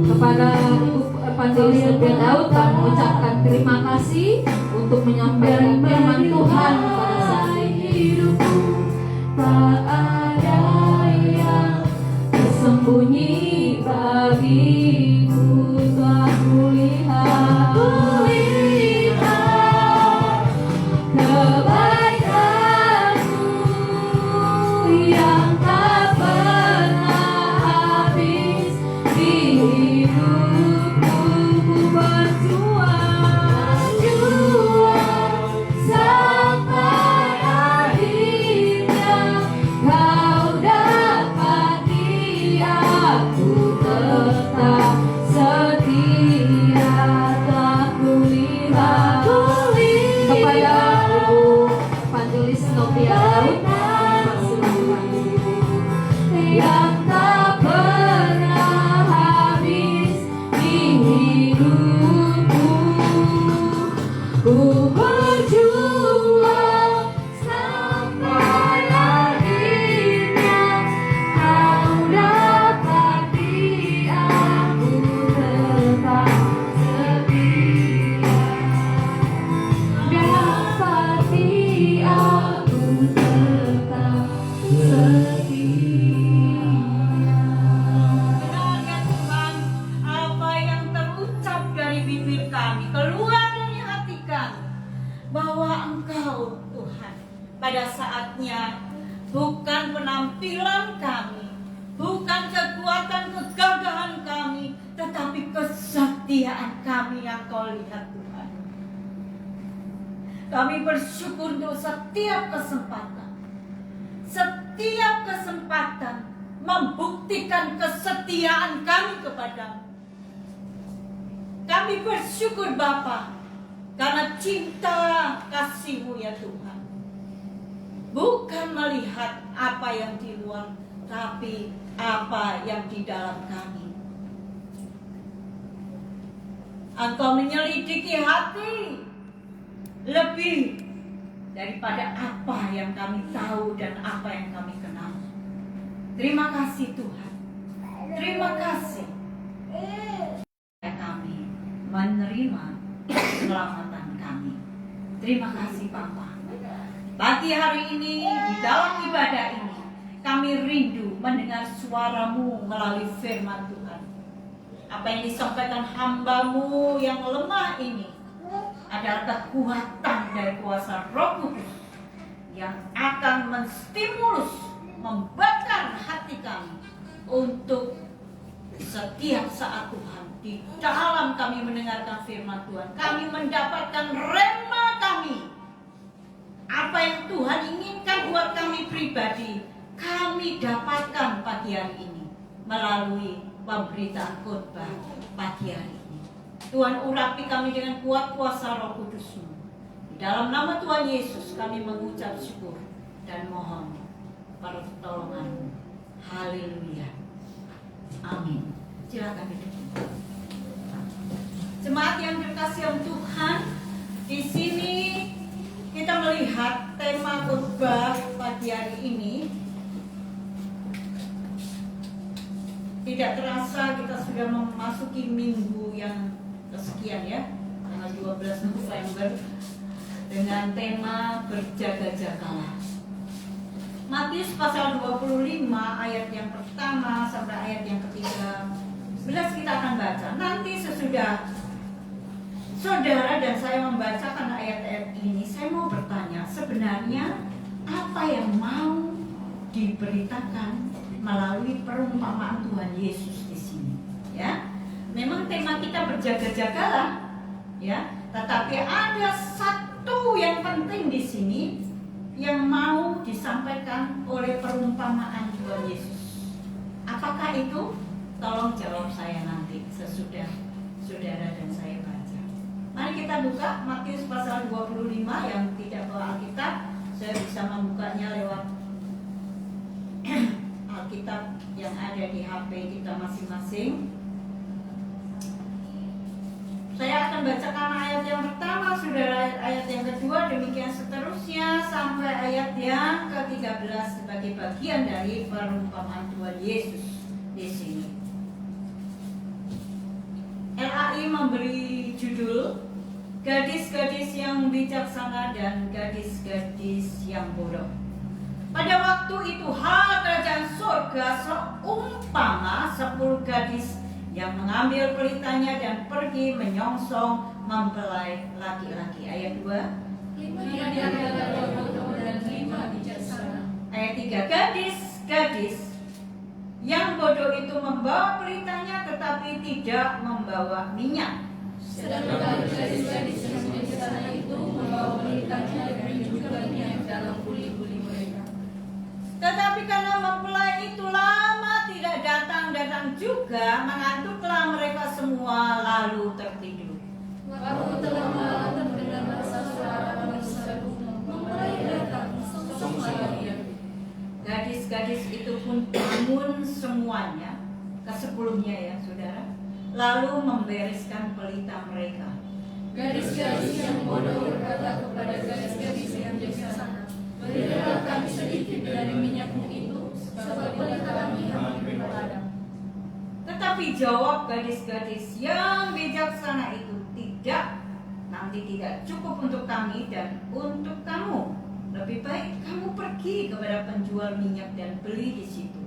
D: Kepada Ibu Evangelis Nubia Daud kami mengucapkan terima kasih untuk menyampaikan firman Tuhan pada saat ini. Tak ada yang tersembunyi bagiku, telah kulihat kebaikanmu yang tak pernah habis di hidupku. Ku berjuang sampai akhirnya Kau dapati aku tetap setia. Tak kulihat kepada Ibu Evangelis Nubia Daud.
E: Engkau lihat Tuhan. Kami bersyukur untuk setiap kesempatan. Setiap kesempatan membuktikan kesetiaan kami kepadamu. Kami bersyukur Bapa, karena cinta kasih-Mu ya Tuhan. Bukan melihat apa yang di luar, tapi apa yang di dalam kami. Engkau menyelidiki hati lebih daripada apa yang kami tahu dan apa yang kami kenal. Terima kasih Tuhan. Terima kasih. Kami menerima keselamatan kami. Terima kasih Bapa. Pagi hari ini di dalam ibadah ini kami rindu mendengar suara-Mu melalui firman Tuhan. Apa yang disampaikan hamba-Mu yang lemah ini adalah kekuatan dari kuasa Roh Kudus yang akan menstimulus, membakar hati kami untuk setiap saat Tuhan. Di dalam kami mendengarkan firman Tuhan, kami mendapatkan rema kami. Apa yang Tuhan inginkan buat kami pribadi, kami dapatkan pagi hari ini melalui pemberitaan khotbah pagi hari ini. Tuhan urapi kami dengan kuat kuasa Roh Kudus-Mu. Di dalam nama Tuhan Yesus kami mengucap syukur dan mohon pertolongan-Mu. Haleluya. Amin. Silakan duduk. Jemaat yang dikasihi oleh Tuhan, di sini kita melihat tema khotbah pagi hari ini. Tidak terasa kita sudah memasuki minggu yang kesekian ya, tanggal 12 November dengan tema berjaga-jagalah. Matius pasal 25 ayat yang pertama sampai ayat yang ketiga 11 kita akan baca. Nanti sesudah saudara dan saya membacakan ayat-ayat ini, saya mau bertanya, sebenarnya apa yang mau diberitakan melalui perumpamaan Tuhan Yesus di sini? Ya, memang tema kita berjaga-jagalah, ya. Tetapi ada satu yang penting di sini yang mau disampaikan oleh perumpamaan Tuhan Yesus. Apakah itu? Tolong jawab saya nanti sesudah saudara dan saya baca. Mari kita buka Matius pasal 25 yang tidak bawa Alkitab. Saya bisa membukanya lewat Alkitab yang ada di HP kita masing-masing. Saya akan bacakan ayat yang pertama, saudara, ayat yang kedua, demikian seterusnya sampai ayat yang ke-13 sebagai bagian dari perumpamaan Tuhan Yesus di sini. LAI memberi judul Gadis-gadis yang bijaksana dan gadis-gadis yang bodoh. Pada waktu itu hal kerajaan surga seumpama 10 gadis yang mengambil pelitanya dan pergi menyongsong mempelai laki-laki. Ayat 2.
B: 5 di antara bodoh dan 5 bijaksana.
E: Ayat 3. Gadis-gadis yang bodoh itu membawa pelitanya tetapi tidak membawa minyak.
B: Sedangkan gadis-gadis yang bijaksana itu membawa pelitanya dan juga minyak dalam buli-buli mereka.
E: Tetapi karena mempelai itu lama tidak datang juga, mengantuklah mereka semua lalu tertidur.
B: Waktu telah malam terdengar suara berseru, mempelai datang, songsonglah dia.
E: Gadis-gadis itu pun bangun semuanya, kesepuluhnya ya saudara, lalu membereskan pelita mereka.
B: Gadis-gadis yang bodoh berkata kepada gadis-gadis yang bijaksana, berilah kami sedikit dari minyakmu itu, sebab pelita kami hampir padam.
E: Tetapi jawab gadis-gadis yang bijaksana itu, nanti tidak cukup untuk kami dan untuk kamu. Lebih baik kamu pergi kepada penjual minyak dan beli di situ.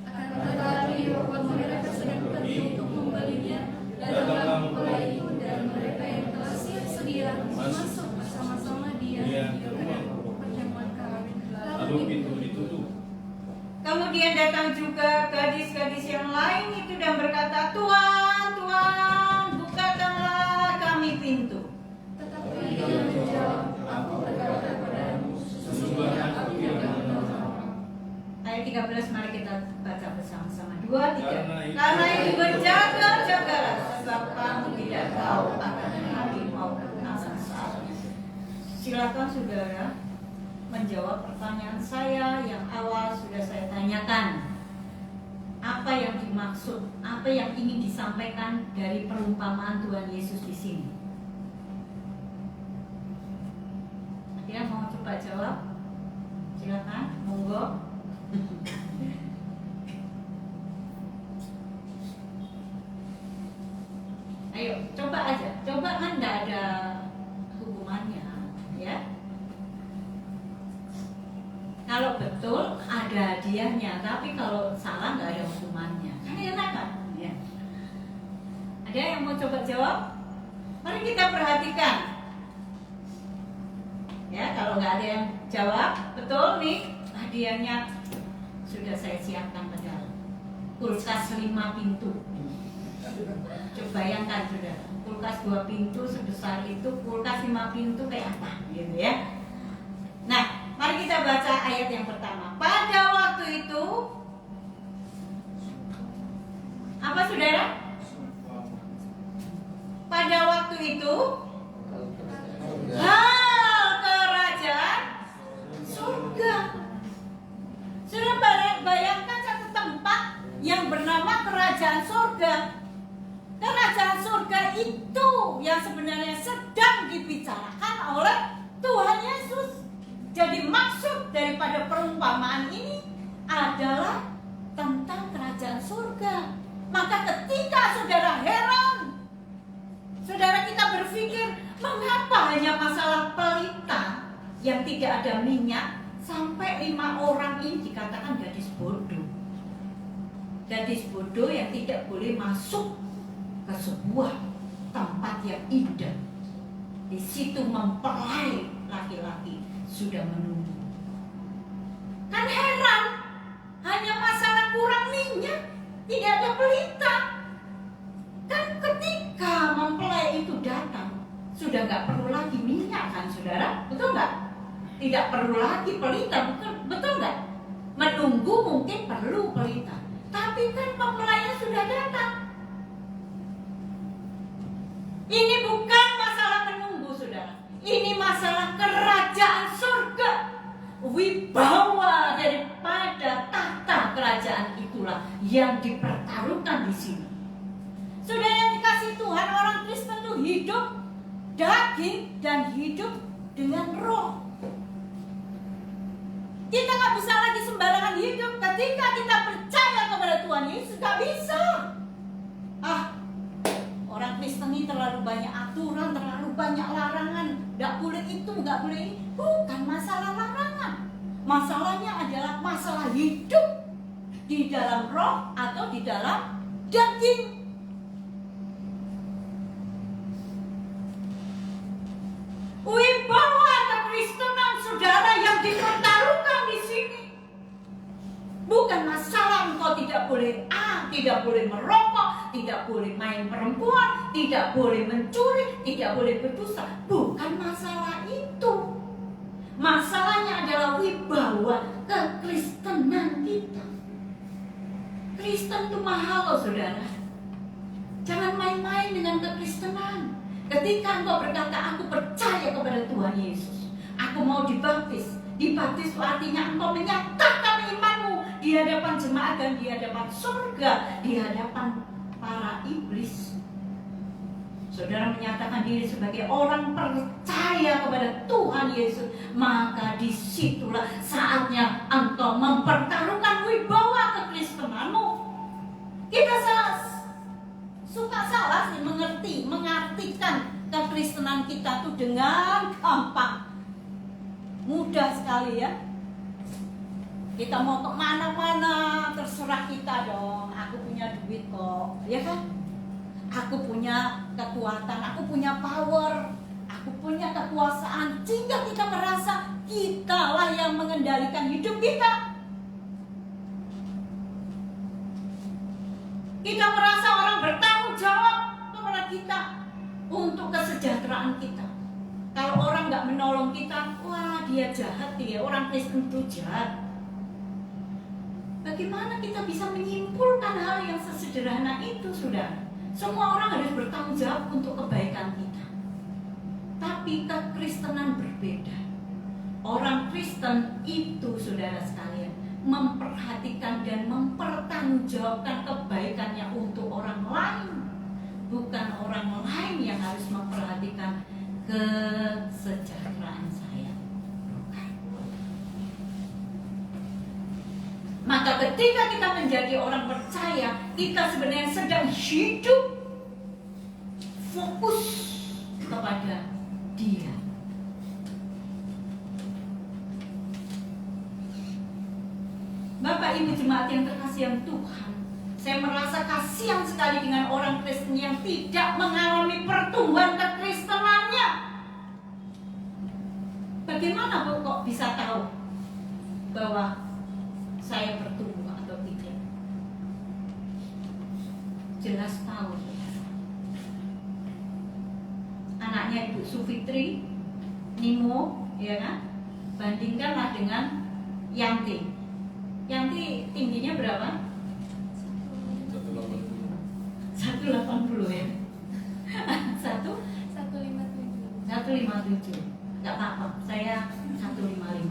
B: Akan tetapi waktu mereka sedang pergi untuk membelinya, datanglah mempelai itu dan mereka yang telah siap sedia masuk bersama-sama dia di dalam perjamuan kawin.
C: Lalu pintu ditutup.
E: Kemudian datang juga gadis-gadis yang lain itu dan berkata, Tuhan, Tuhan, bukakanlah kami pintu.
B: Tetapi ia menjawab, aku berkata padamu, sesungguhnya aku tidak mengenal.
E: Ayat 13 mari kita baca bersama-sama. 2, 3. Karena itu berjaga-jagalah, sebab kamu tidak tahu akan hari maupun akan saatnya. Silakan saudara menjawab pertanyaan saya yang awal sudah saya tanyakan. Apa yang dimaksud, apa yang ingin disampaikan dari perumpamaan Tuhan Yesus di sini? Ada mau coba jawab? Silakan, monggo. Ayo, coba aja. Coba kan nggak ada hukumannya, ya. Kalau betul ada hadiahnya, tapi kalau salah nggak ada hukumannya. Kan enak kan? Ya. Ada yang mau coba jawab? Mari kita perhatikan. Ya, kalau nggak ada yang jawab, betul nih hadiahnya sudah saya siapkan padahal. Kulkas 5 pintu. Coba bayangkan saudara, kulkas 2 pintu sebesar itu, kulkas 5 pintu kayak apa, gitu ya. Nah, mari kita baca ayat yang pertama. Pada waktu itu, apa saudara? Pada waktu itu, hal kerajaan surga. Sudah bayangkan satu tempat yang bernama kerajaan surga. Kerajaan surga itu yang sebenarnya sedang dibicarakan oleh Tuhan Yesus. Jadi maksud daripada perumpamaan ini adalah tentang kerajaan surga. Maka ketika saudara heran, saudara kita berpikir, mengapa hanya masalah pelita yang tidak ada minyak sampai 5 orang ini dikatakan gadis bodoh. Gadis bodoh yang tidak boleh masuk ke sebuah tempat yang indah. Di situ mempelai laki-laki sudah menunggu. Kan heran, hanya masalah kurang minyak, tidak ada pelita. Kan ketika mempelai itu datang, sudah nggak perlu lagi minyak kan saudara, betul nggak? Tidak perlu lagi pelita, betul nggak? Menunggu mungkin perlu pelita, tapi kan mempelainya sudah datang. Ini bukan masalah menunggu saudara, ini masalah kerajaan surga. Wibawa daripada tahta kerajaan itulah yang dipertaruhkan di sini. Saudara yang dikasih Tuhan, orang Kristen itu hidup daging dan hidup dengan roh. Kita nggak bisa lagi sembarangan hidup ketika kita percaya kepada Tuhan Yesus. Nggak bisa. Orang Kristen ini terlalu banyak aturan, terlalu banyak larangan. Nggak boleh itu, nggak boleh ini. Bukan masalah larangan. Masalahnya adalah masalah hidup di dalam roh atau di dalam daging. Wibawa kekristenan saudara yang dipertaruhkan di sini. Bukan masalah engkau tidak boleh tidak boleh merokok, tidak boleh main perempuan, tidak boleh mencuri, tidak boleh berdosa. Bukan masalah itu. Masalahnya adalah wibawa kekristenan kita. Kristen itu mahal loh saudara. Jangan main-main dengan kekristenan. Ketika engkau berkata, aku percaya kepada Tuhan Yesus, aku mau dibaptis. Dibaptis itu artinya engkau menyatakan imanmu di hadapan jemaat dan di hadapan surga, di hadapan para iblis. Saudara menyatakan diri sebagai orang percaya kepada Tuhan Yesus, maka disitulah saatnya engkau mempertaruhkan wibawa kekristenanmu. Kita suka salah sih mengartikan kekristenan kita tuh dengan gampang, mudah sekali ya. Kita mau kemana-mana terserah kita dong. Aku punya duit kok, ya kan? Aku punya kekuatan, aku punya power, aku punya kekuasaan, sehingga kita merasa kitalah yang mengendalikan hidup kita. Kita merasa orang bertanggung jawab kepada kita. untuk kesejahteraan kita. Kalau orang nggak menolong kita, wah dia jahat, dia orang Kristen itu jahat. Bagaimana kita bisa menyimpulkan hal yang sesederhana itu, saudara? Semua orang harus bertanggung jawab untuk kebaikan kita. Tapi kekristenan berbeda. Orang Kristen itu, saudara sekalian, memperhatikan dan mempertanggungjawabkan kebaikannya untuk orang lain. Bukan orang lain yang harus memperhatikan kesejahteraan saya. Maka ketika kita menjadi orang percaya, kita sebenarnya sedang hidup fokus kepada Dia. Bapak Ibu jemaat yang terkasih yang Tuhan, saya merasa kasihan sekali dengan orang Kristen yang tidak mengalami pertumbuhan kekristenannya. Bagaimana Bu kok bisa tahu bahwa saya bertumbuh atau tidak? Jelas tahu. Anaknya Ibu Sufitri, Nimo, ya kan? Bandingkanlah dengan Yanti. Yanti tingginya berapa? 180 ya. 157. Enggak apa-apa, saya 155.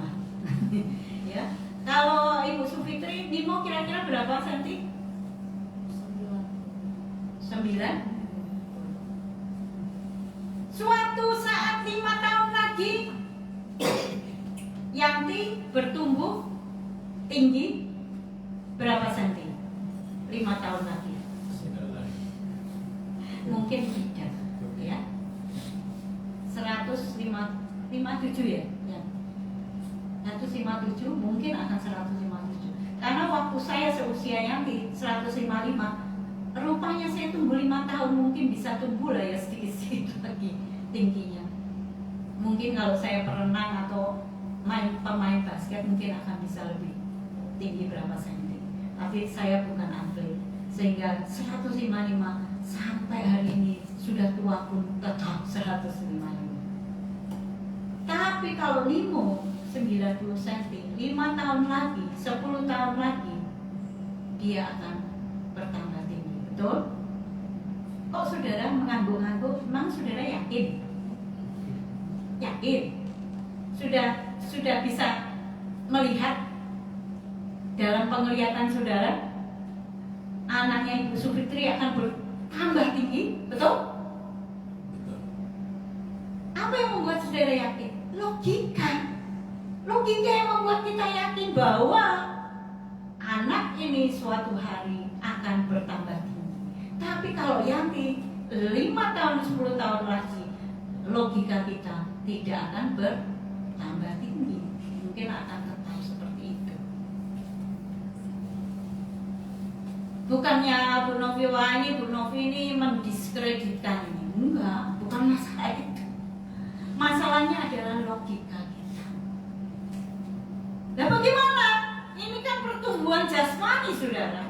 E: Ya. Kalau Ibu Sufitri, Nimo kira-kira berapa senti? 9. Suatu saat 5 tahun lagi Yanti bertumbuh tinggi berapa senti? 5 tahun lagi. Mungkin tidak, ya. 157 ya? Ya. 157 mungkin akan 157. Karena waktu saya seusia Yanti 155, rupanya saya tumbuh 5 tahun, mungkin bisa tumbuh lah ya sedikit-sedikit lagi tingginya. Mungkin kalau saya berenang atau pemain basket mungkin akan bisa lebih tinggi berapa senti. Tapi saya bukan atlet, sehingga 155 sampai hari ini sudah tua pun tetap 155. Tapi kalau Nimo 90 cm, 5 tahun lagi, 10 tahun lagi dia akan bertambah tinggi. Betul? Kok saudara mengangguk-angguk? Memang saudara yakin? Yakin? Sudah bisa melihat dalam penglihatan saudara anaknya Ibu Sufitri akan bertambah tinggi, betul? Apa yang membuat saudara yakin? Logika yang membuat kita yakin bahwa anak ini suatu hari akan bertambah tinggi. Tapi kalau Yanti 5 tahun, 10 tahun lagi, logika kita tidak akan bertambah tinggi, mungkin akan tetap seperti itu. Bukannya Bu Novi ini mendiskreditkan ini, enggak, bukan masalah itu. Masalahnya adalah logika kita. Nah bagaimana? Ini kan pertumbuhan jasmani, saudara.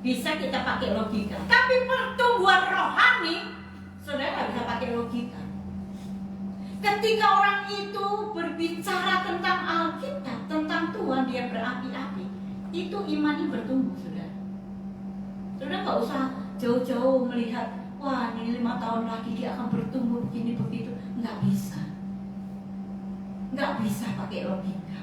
E: Bisa kita pakai logika. Tapi pertumbuhan rohani, saudara nggak bisa pakai logika. Ketika orang itu berbicara tentang Alkitab, tentang Tuhan, dia berapi-api, itu imannya bertumbuh, saudara. Saudara nggak usah jauh-jauh melihat, wah ini 5 tahun lagi dia akan bertumbuh begini begitu. Nggak bisa pakai logika.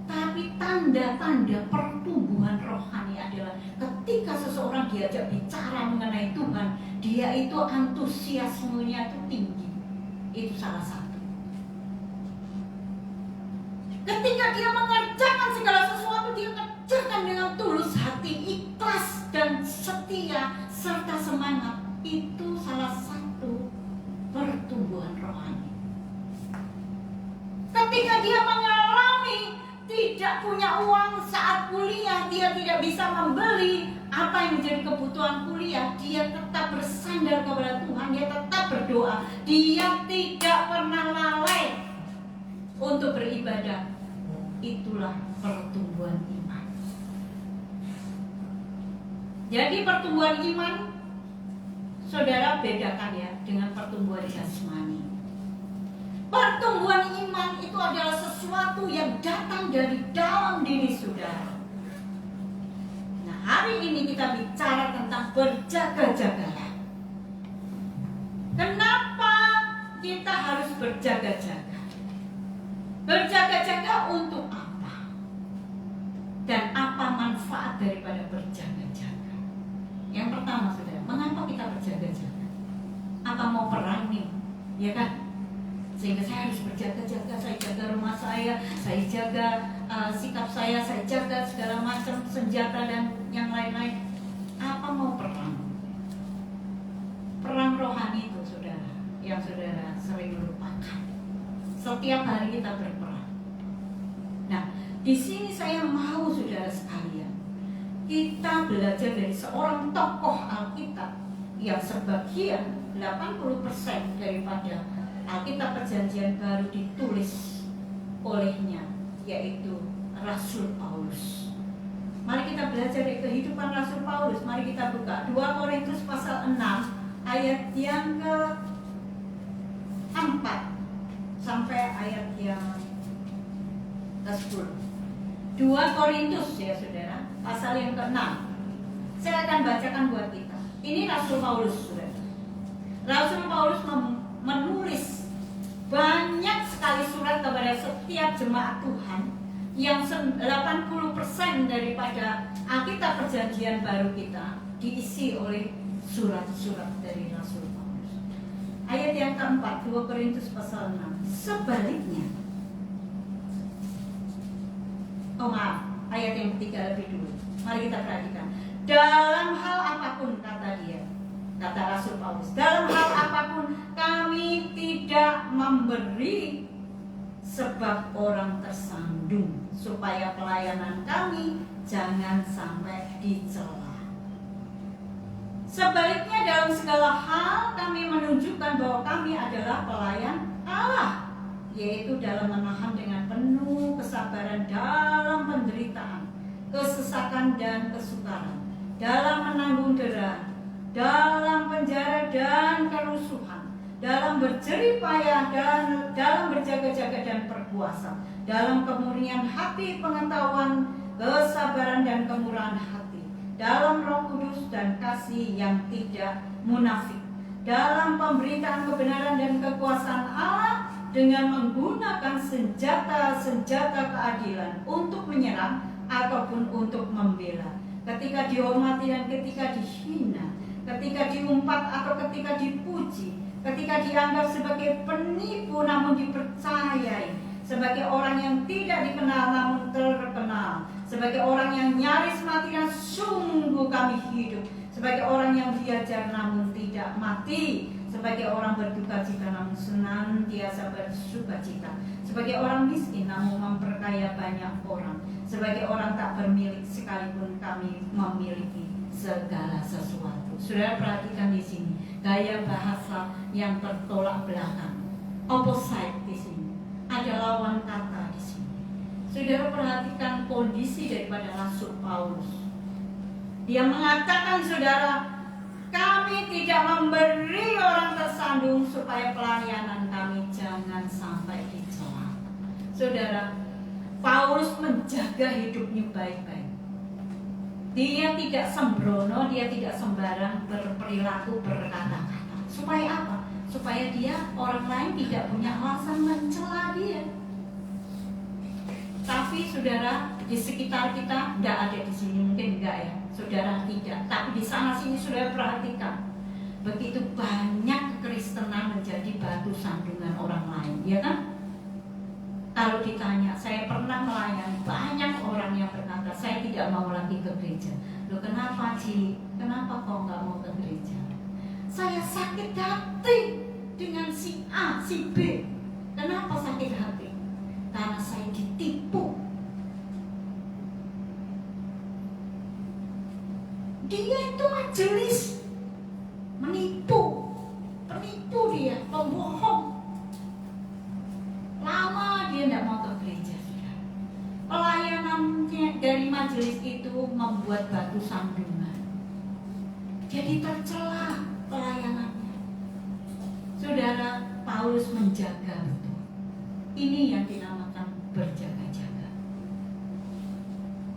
E: Tapi tanda-tanda pertumbuhan rohani adalah ketika seseorang diajak bicara mengenai Tuhan, dia itu antusiasmenya itu tinggi. Itu salah satu. Ketika dia mengerjakan segala sesuatu, dia kerjakan dengan tulus hati, ikhlas dan setia serta semangat. Itu salah satu pertumbuhan rohani. Ketika dia mengalami tidak punya uang saat kuliah, dia tidak bisa membeli apa yang menjadi kebutuhan kuliah, dia tetap bersandar kepada Tuhan, dia tetap berdoa, dia tidak pernah lalai untuk beribadah. Itulah pertumbuhan iman. Jadi pertumbuhan iman, Saudara bedakan ya dengan pertumbuhan jasmani. Pertumbuhan iman itu adalah sesuatu yang datang dari dalam diri saudara. Nah, hari ini kita bicara tentang berjaga-jagalah. Kenapa kita harus berjaga-jaga? Berjaga-jaga untuk apa? Dan apa manfaat daripada berjaga-jaga? Yang pertama, saudara, mengapa kita berjaga-jaga? Apa mau perang nih? Ya kan? Sehingga saya harus berjaga-jaga, saya jaga rumah saya jaga sikap saya jaga segala macam senjata dan yang lain-lain. Apa mau perang? Perang rohani itu, saudara, yang saudara sering lupakan. Setiap hari kita berperang. Nah, di sini saya mau saudara sekalian, kita belajar dari seorang tokoh Alkitab yang sebagian 80% daripada Alkitab Perjanjian Baru ditulis olehnya, yaitu Rasul Paulus. Mari kita belajar dari kehidupan Rasul Paulus. Mari kita buka 2 Korintus pasal 6 ayat yang ke-4 sampai ayat yang ke-10. 2 Korintus ya saudara, pasal yang ke-6. Saya akan bacakan buat kita. Ini Rasul Paulus, saudara. Rasul Paulus menulis banyak sekali surat kepada setiap jemaat Tuhan, yang 80% daripada Alkitab Perjanjian Baru kita diisi oleh surat-surat dari Rasul Paulus. Ayat yang ke-4, 2 Korintus pasal 6. Sebaliknya, ayat yang ketiga lebih dulu. Mari kita perhatikan. Dalam hal apapun, kata dia, kata Rasul Paulus, dalam hal apapun kami tidak memberi sebab orang tersandung, supaya pelayanan kami jangan sampai dicela. Sebaliknya, dalam segala hal kami menunjukkan bahwa kami adalah pelayan Allah, yaitu dalam menahan dengan penuh kesabaran dalam penderitaan, kesesakan dan kesukaran, dalam menanggung dera, dalam penjara dan kerusuhan, dalam berjerih payah dan dalam berjaga-jaga dan berpuasa, dalam kemurnian hati, pengetahuan, kesabaran dan kemurahan hati, dalam Roh Kudus dan kasih yang tidak munafik, dalam pemberitaan kebenaran dan kekuasaan Allah, dengan menggunakan senjata-senjata keadilan untuk menyerang ataupun untuk membela, ketika dihormati dan ketika dihina, ketika diumpat atau ketika dipuji, ketika dianggap sebagai penipu namun dipercayai, sebagai orang yang tidak dikenal namun terkenal, sebagai orang yang nyaris mati dan sungguh kami hidup, sebagai orang yang diajar namun tidak mati, sebagai orang berduka cita namun senantiasa bersuka cita, sebagai orang miskin namun memperkaya banyak orang, sebagai orang tak bermilik sekalipun kami memiliki segala sesuatu. Saudara perhatikan di sini gaya bahasa yang bertolak belakang, opposite di sini, ada lawan kata di sini. Saudara perhatikan kondisi daripada Rasul Paulus. Dia mengatakan, saudara, kami tidak memberi orang tersandung supaya pelayanan kami jangan sampai dicela. Saudara, Paulus menjaga hidupnya baik-baik. Dia tidak sembrono, dia tidak sembarang berperilaku, berkata-kata. Supaya apa? Supaya dia, orang lain tidak punya alasan mencela dia. Tapi saudara, di sekitar kita tidak ada di sini, mungkin enggak ya, saudara tidak. Tapi di sana sini saudara perhatikan, begitu banyak kekristenan menjadi batu sandungan orang lain, ya kan? Kalau ditanya, saya pernah melayani banyak orang yang berkata, saya tidak mau lagi ke gereja. Loh kenapa Ci? Kenapa kau nggak mau ke gereja? Saya sakit hati dengan si A, si B. Kenapa sakit hati? Karena saya ditipu. Dia itu majelis, menipu, penipu dia, pembohong. Lama dia tidak mau ke gereja. Pelayanannya dari majelis itu membuat batu sandungan. Jadi tercela, pelayanannya. Saudara, Paulus menjaga betul. Ini yang dinamakan berjaga-jaga.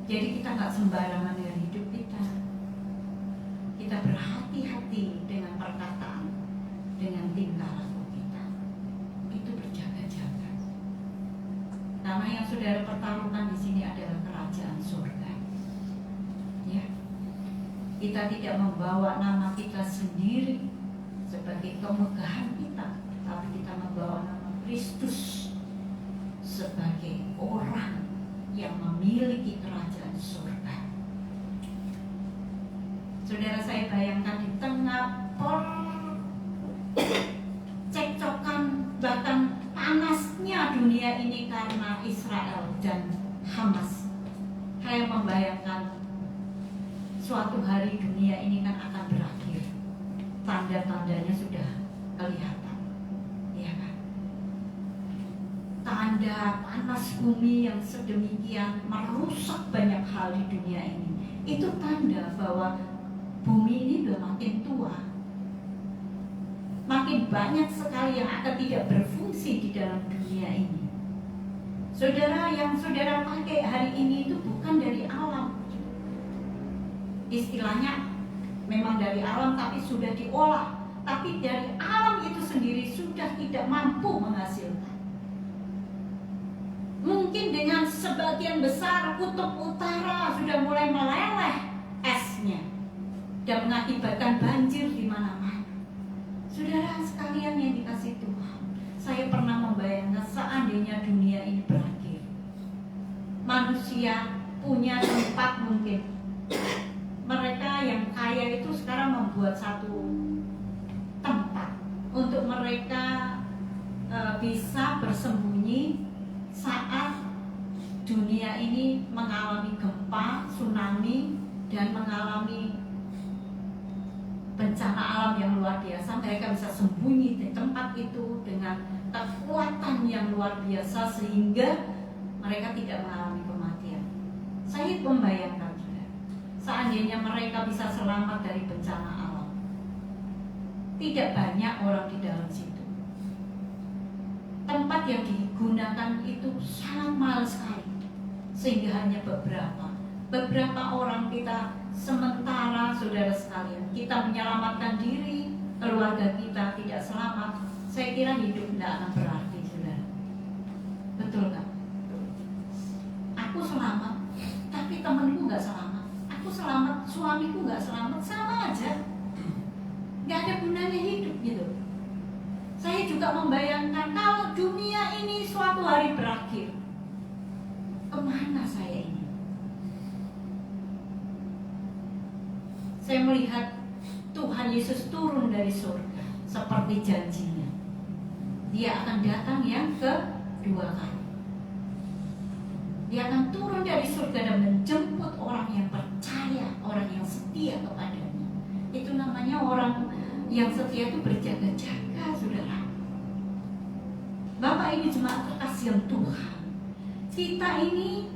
E: Jadi kita nggak sembarangan dengan hidup kita. Kita berhati-hati dengan perkataan, dengan tingkah laku kita. Itu berjaga-jaga. Karena yang saudara pertaruhkan di sini adalah kerajaan surga. Ya, kita tidak membawa nama kita sendiri sebagai kemegahan kita, tapi kita membawa nama Kristus sebagai orang yang memiliki kerajaan surga. Saudara, saya bayangkan di tengah cekcokan bahkan panasnya dunia ini karena Israel dan Hamas, saya membayangkan suatu hari dunia ini kan akan berakhir. Tanda-tandanya sudah kelihatan, ya kan? Tanda panas bumi yang sedemikian merusak banyak hal di dunia ini, itu tanda bahwa bumi ini sudah makin tua. Makin banyak sekali yang akan tidak berfungsi di dalam dunia ini. Saudara, yang saudara pakai hari ini itu bukan dari alam. Istilahnya memang dari alam tapi sudah diolah. Tapi dari alam itu sendiri sudah tidak mampu menghasilkan. Mungkin dengan sebagian besar kutub utara sudah mulai meleleh esnya dan mengakibatkan banjir di mana-mana. Saudara sekalian yang dikasih Tuhan, saya pernah membayangkan seandainya dunia ini berakhir, manusia punya tempat, mungkin mereka yang kaya itu sekarang membuat satu tempat untuk mereka bisa bersembunyi saat dunia ini mengalami gempa, tsunami, dan mengalami bencana alam yang luar biasa. Mereka bisa sembunyi di tempat itu dengan kekuatan yang luar biasa sehingga mereka tidak mengalami kematian. Saya membayangkan juga, seandainya mereka bisa selamat dari bencana alam, tidak banyak orang di dalam situ. Tempat yang digunakan itu sangat mahal sekali, sehingga hanya beberapa orang kita. Sementara saudara sekalian, kita menyelamatkan diri, keluarga kita tidak selamat, saya kira hidup tidak akan berarti, saudara. Betul kan? Aku selamat, tapi temanku nggak selamat. Aku selamat, suamiku nggak selamat, sama aja. Nggak ada gunanya hidup gitu. Saya juga membayangkan kalau dunia ini suatu hari berakhir, kemana saya ini? Saya melihat Tuhan Yesus turun dari surga seperti janjinya. Dia akan datang yang kedua kali. Dia akan turun dari surga dan menjemput orang yang percaya, orang yang setia kepadanya. Itu namanya orang yang setia itu berjaga-jaga, saudara. Bapak ini jemaat kekasihan Tuhan, kita ini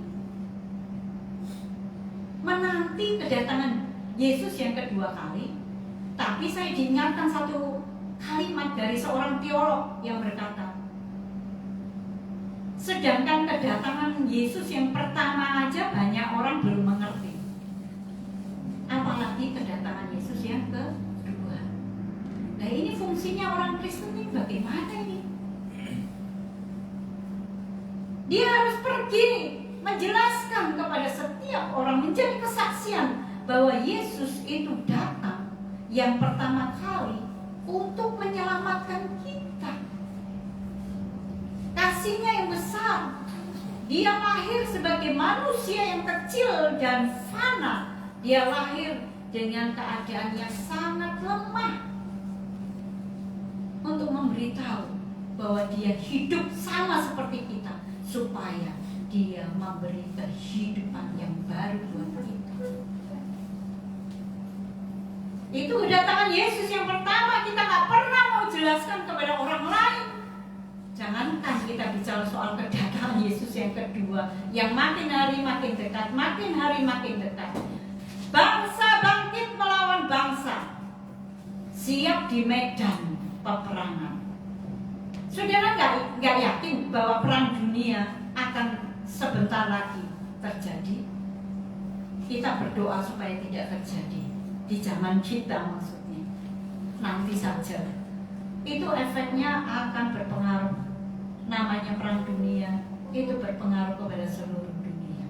E: menanti kedatangan Yesus yang kedua kali. Tapi saya diingatkan satu kalimat dari seorang teolog yang berkata, sedangkan kedatangan Yesus yang pertama aja banyak orang belum mengerti, apalagi kedatangan Yesus yang kedua. Nah, ini fungsinya orang Kristen ini bagaimana ini? Dia harus pergi menjelaskan kepada setiap orang, menjadi kesaksian bahwa Yesus itu datang yang pertama kali untuk menyelamatkan kita. Kasihnya yang besar. Dia lahir sebagai manusia yang kecil dan fana. Dia lahir dengan keadaan yang sangat lemah untuk memberitahu bahwa dia hidup sama seperti kita, supaya dia memberi kehidupan yang baru buat kita. Itu kedatangan Yesus yang pertama, kita gak pernah mau jelaskan kepada orang lain. Jangankan kita bicara soal kedatangan Yesus yang kedua, yang makin hari makin dekat, makin hari makin dekat. Bangsa bangkit melawan bangsa. siap di medan peperangan. Saudara nggak yakin bahwa perang dunia akan sebentar lagi terjadi? Kita berdoa supaya tidak terjadi di zaman kita, maksudnya nanti saja. Itu efeknya akan berpengaruh. Namanya perang dunia itu berpengaruh kepada seluruh dunia.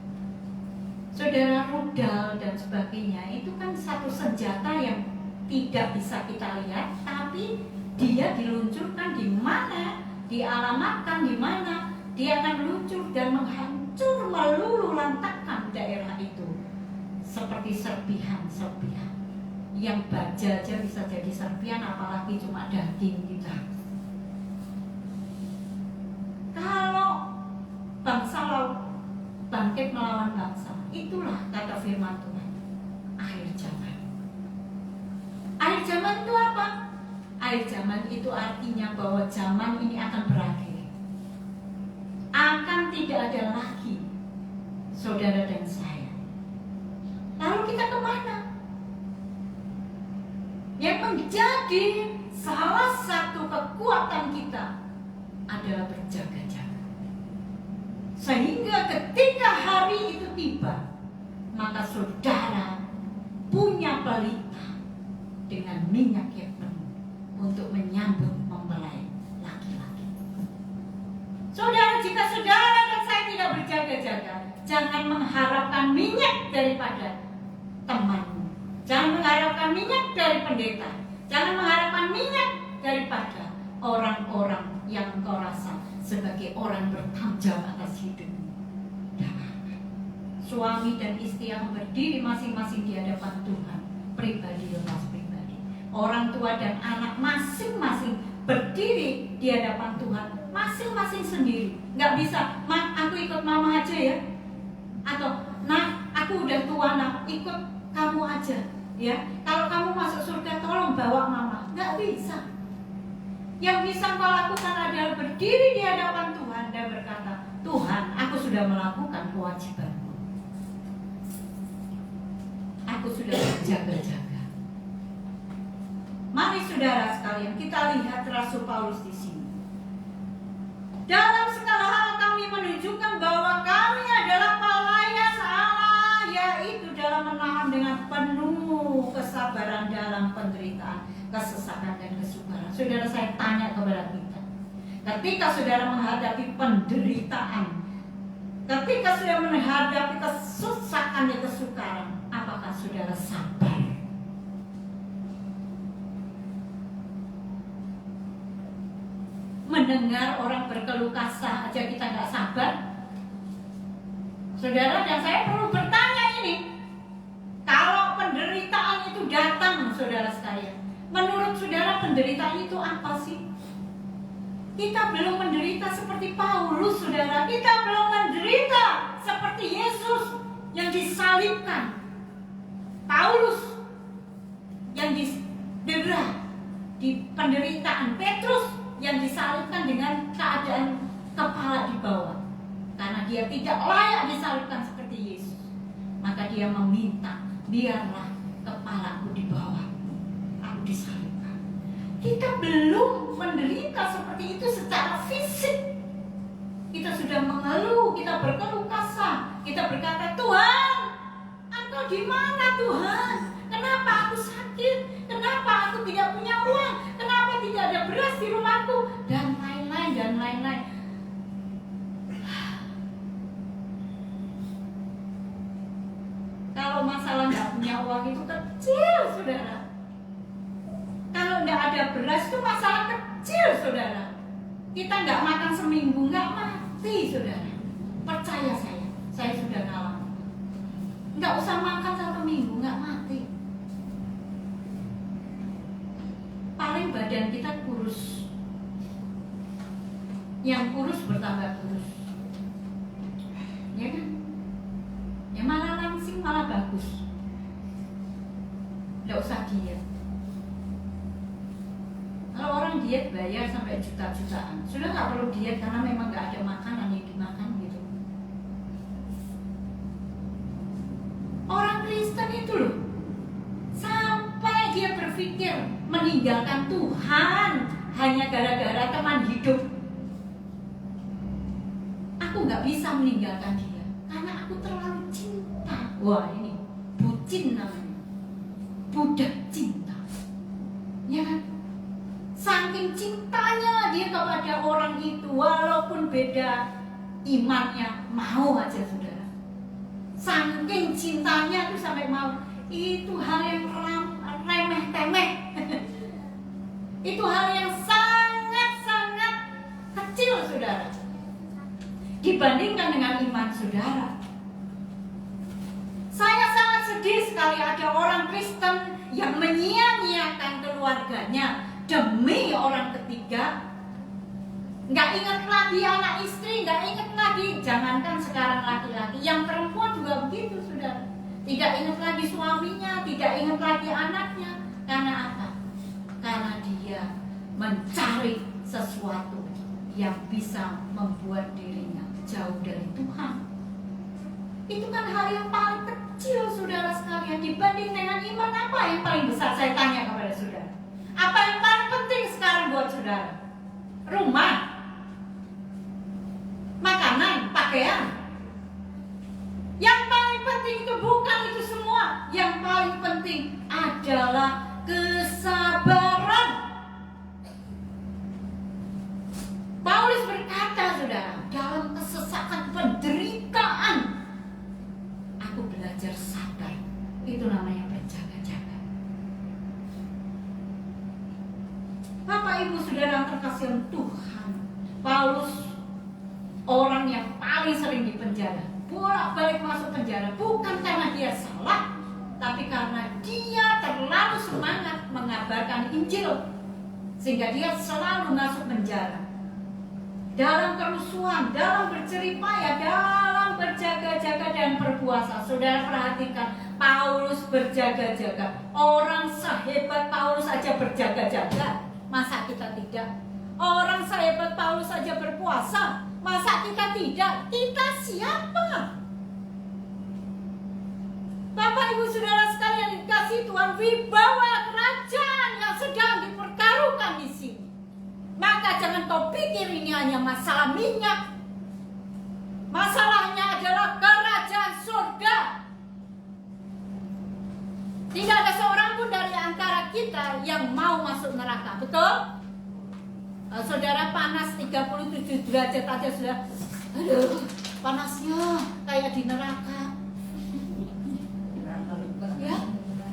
E: Saudara, rudal dan sebagainya itu kan satu senjata yang tidak bisa kita lihat, tapi dia diluncurkan di mana, dialamatkan di mana, dia akan meluncur dan menghancur melulu lantakkan daerah itu. Seperti serpihan-serpihan yang baja aja bisa jadi serpihan, apalagi cuma daging kita. Kalau bangsa laut bangkit melawan bangsa, itulah kata firman Tuhan, akhir zaman. Akhir zaman itu apa? Akhir zaman itu artinya bahwa zaman ini akan berakhir. Akan tidak ada lagi saudara dan saya. Lalu kita kemana? Yang menjadi salah satu kekuatan kita adalah berjaga-jaga. Sehingga ketika hari itu tiba, maka saudara punya pelita dengan minyak yang penuh untuk menyambut mempelai laki-laki. Saudara, jika saudara dan saya tidak berjaga-jaga, jangan mengharapkan minyak daripada temanmu, jangan mengharapkan minyak dari pendeta, jangan mengharapkan minyak daripada orang-orang yang kau rasa sebagai orang bertanggung jawab atas hidupmu. Suami dan istri yang berdiri masing-masing di hadapan Tuhan, pribadi lepas pribadi. Orang tua dan anak masing-masing berdiri di hadapan Tuhan, masing-masing sendiri. Nggak bisa, "Ma, aku ikut mama aja ya," atau "Nah, aku udah tua, nak, ikut kamu aja ya. Kalau kamu masuk surga, tolong bawa mama." Nggak bisa. Yang bisa kau lakukan adalah berdiri di hadapan Tuhan dan berkata, "Tuhan, aku sudah melakukan kewajibanku. Aku sudah berjaga-jaga." Mari saudara sekalian, kita lihat Rasul Paulus di sini. Dalam segala hal kami menunjukkan bahwa kami adalah pelayan Allah, yaitu dalam menahan dengan penuh kesabaran dalam penderitaan, kesesakan dan kesukaran. Saudara, saya tanya kepada kita, ketika saudara menghadapi penderitaan, ketika saudara menghadapi kesusahan dan kesukaran, apakah saudara sabar? Mendengar orang berkeluh kesah aja kita nggak sabar? Saudara dan saya perlu bertanya ini. Kalau penderitaan itu datang, saudara sekalian, menurut saudara penderitaan itu apa sih? Kita belum menderita seperti Paulus, saudara. Kita belum menderita seperti Yesus yang disalibkan. Paulus yang didera di penderitaan. Petrus yang disalibkan dengan keadaan kepala di bawah, karena dia tidak layak disalibkan seperti Yesus. Maka dia meminta, "Biarlah kepalaku di bawah, aku disalibkan." Kita belum menderita seperti itu secara fisik. Kita sudah mengeluh, kita berkeluh kesah, kita berkata, "Tuhan, Engkau di mana Tuhan? Kenapa aku sakit? Kenapa aku tidak punya uang? Kenapa tidak ada beras di rumahku?" Dan lain-lain dan lain-lain. Kalau masalah nggak punya uang itu kecil, saudara. Kalau nggak ada beras itu masalah kecil, saudara. Kita nggak makan seminggu nggak mati, saudara. Percaya saya sudah ngalamin. Nggak usah makan 1 minggu nggak mati. Paling badan kita kurus. Yang kurus bertambah kurus, ya kan? Ya malah langsing malah bagus. Nggak usah diet. Kalau orang diet bayar sampai juta-jutaan, sudah nggak perlu diet karena memang nggak ada makanan yang dimakan gitu. Orang Kristen itu loh, sampai dia berpikir berpikir meninggalkan Tuhan hanya gara-gara teman hidup. Aku nggak bisa meninggalkan dia karena aku terlalu cinta. Wah, ini bucin namanya, budak cinta, ya kan? Saking cintanya dia kepada orang itu, walaupun beda imannya, mau aja saudara. Saking cintanya tuh sampai mau. Itu hal yang remeh-temeh. Itu hal yang sangat-sangat kecil saudara, dibandingkan dengan iman saudara. Saya sangat sedih sekali ada orang Kristen yang menyia-nyiakan keluarganya demi orang ketiga. Nggak ingat lagi anak istri, nggak ingat lagi, jangankan sekarang laki-laki, yang perempuan juga begitu saudara. Tidak ingat lagi suaminya, tidak ingat lagi anaknya. Karena apa? Karena dia mencari sesuatu yang bisa membuat dirinya jauh dari Tuhan. Itu kan hal yang paling kecil saudara sekalian, dibanding dengan iman. Apa yang paling besar? Saya tanya kepada saudara, apa yang paling penting sekarang buat saudara? Rumah, makanan, pakaian. Yang paling penting itu bukan itu semua. Yang paling penting adalah kesabaran. Paulus berkata saudara, dalam kesesakan penderitaan aku belajar sabar. Itu namanya berjaga-jaga. Bapak ibu saudara terkasih Tuhan, Paulus orang yang paling sering dipenjara, bolak-balik masuk penjara, bukan karena dia salah, tapi karena dia terlalu semangat mengabarkan Injil, sehingga dia selalu masuk penjara. Dalam kerusuhan, dalam berjeripaya, dalam berjaga-jaga dan berpuasa. Saudara perhatikan, Paulus berjaga-jaga. Orang sehebat Paulus saja berjaga-jaga, masa kita tidak? Orang sehebat Paulus saja berpuasa, masa kita tidak? Kita siapa? Bapak ibu saudara sekalian dikasih Tuhan, wibawa kerajaan yang sedang dipertaruhkan di sini. Maka jangan kau pikir ini hanya masalah minyak. Masalahnya adalah kerajaan surga. Tidak ada seorang pun dari antara kita yang mau masuk neraka, betul? Saudara panas 37 derajat aja sudah, aduh panasnya kayak di neraka. Ya,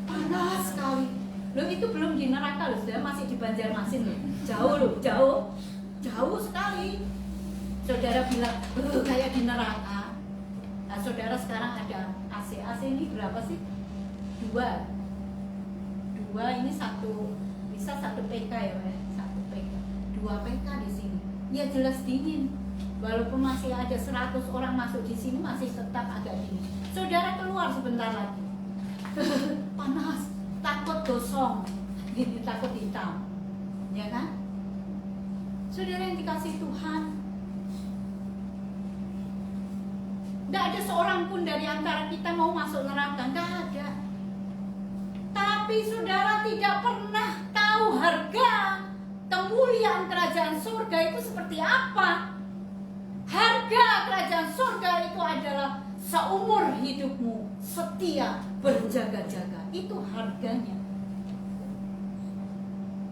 E: panas sekali. Loh itu belum di neraka loh, sudah masih di Banjarmasin loh. Jauh loh, jauh sekali. Saudara bilang, kayak di neraka. Nah, saudara sekarang ada AC ini berapa sih? Dua ini satu, bisa 1 PK ya, 1 PK. 2 PK di sini. Ya jelas dingin. Walaupun masih ada 100 orang masuk di sini, masih tetap agak dingin. Saudara keluar sebentar lagi. Panas, takut gosong, takut hitam, ya kan? Saudara yang dikasih Tuhan, tidak ada seorang pun dari antara kita mau masuk neraka, tidak ada. Tapi saudara tidak pernah tahu harga kemuliaan kerajaan surga itu seperti apa. Harga kerajaan surga itu adalah seumur hidupmu setia berjaga-jaga. Itu harganya.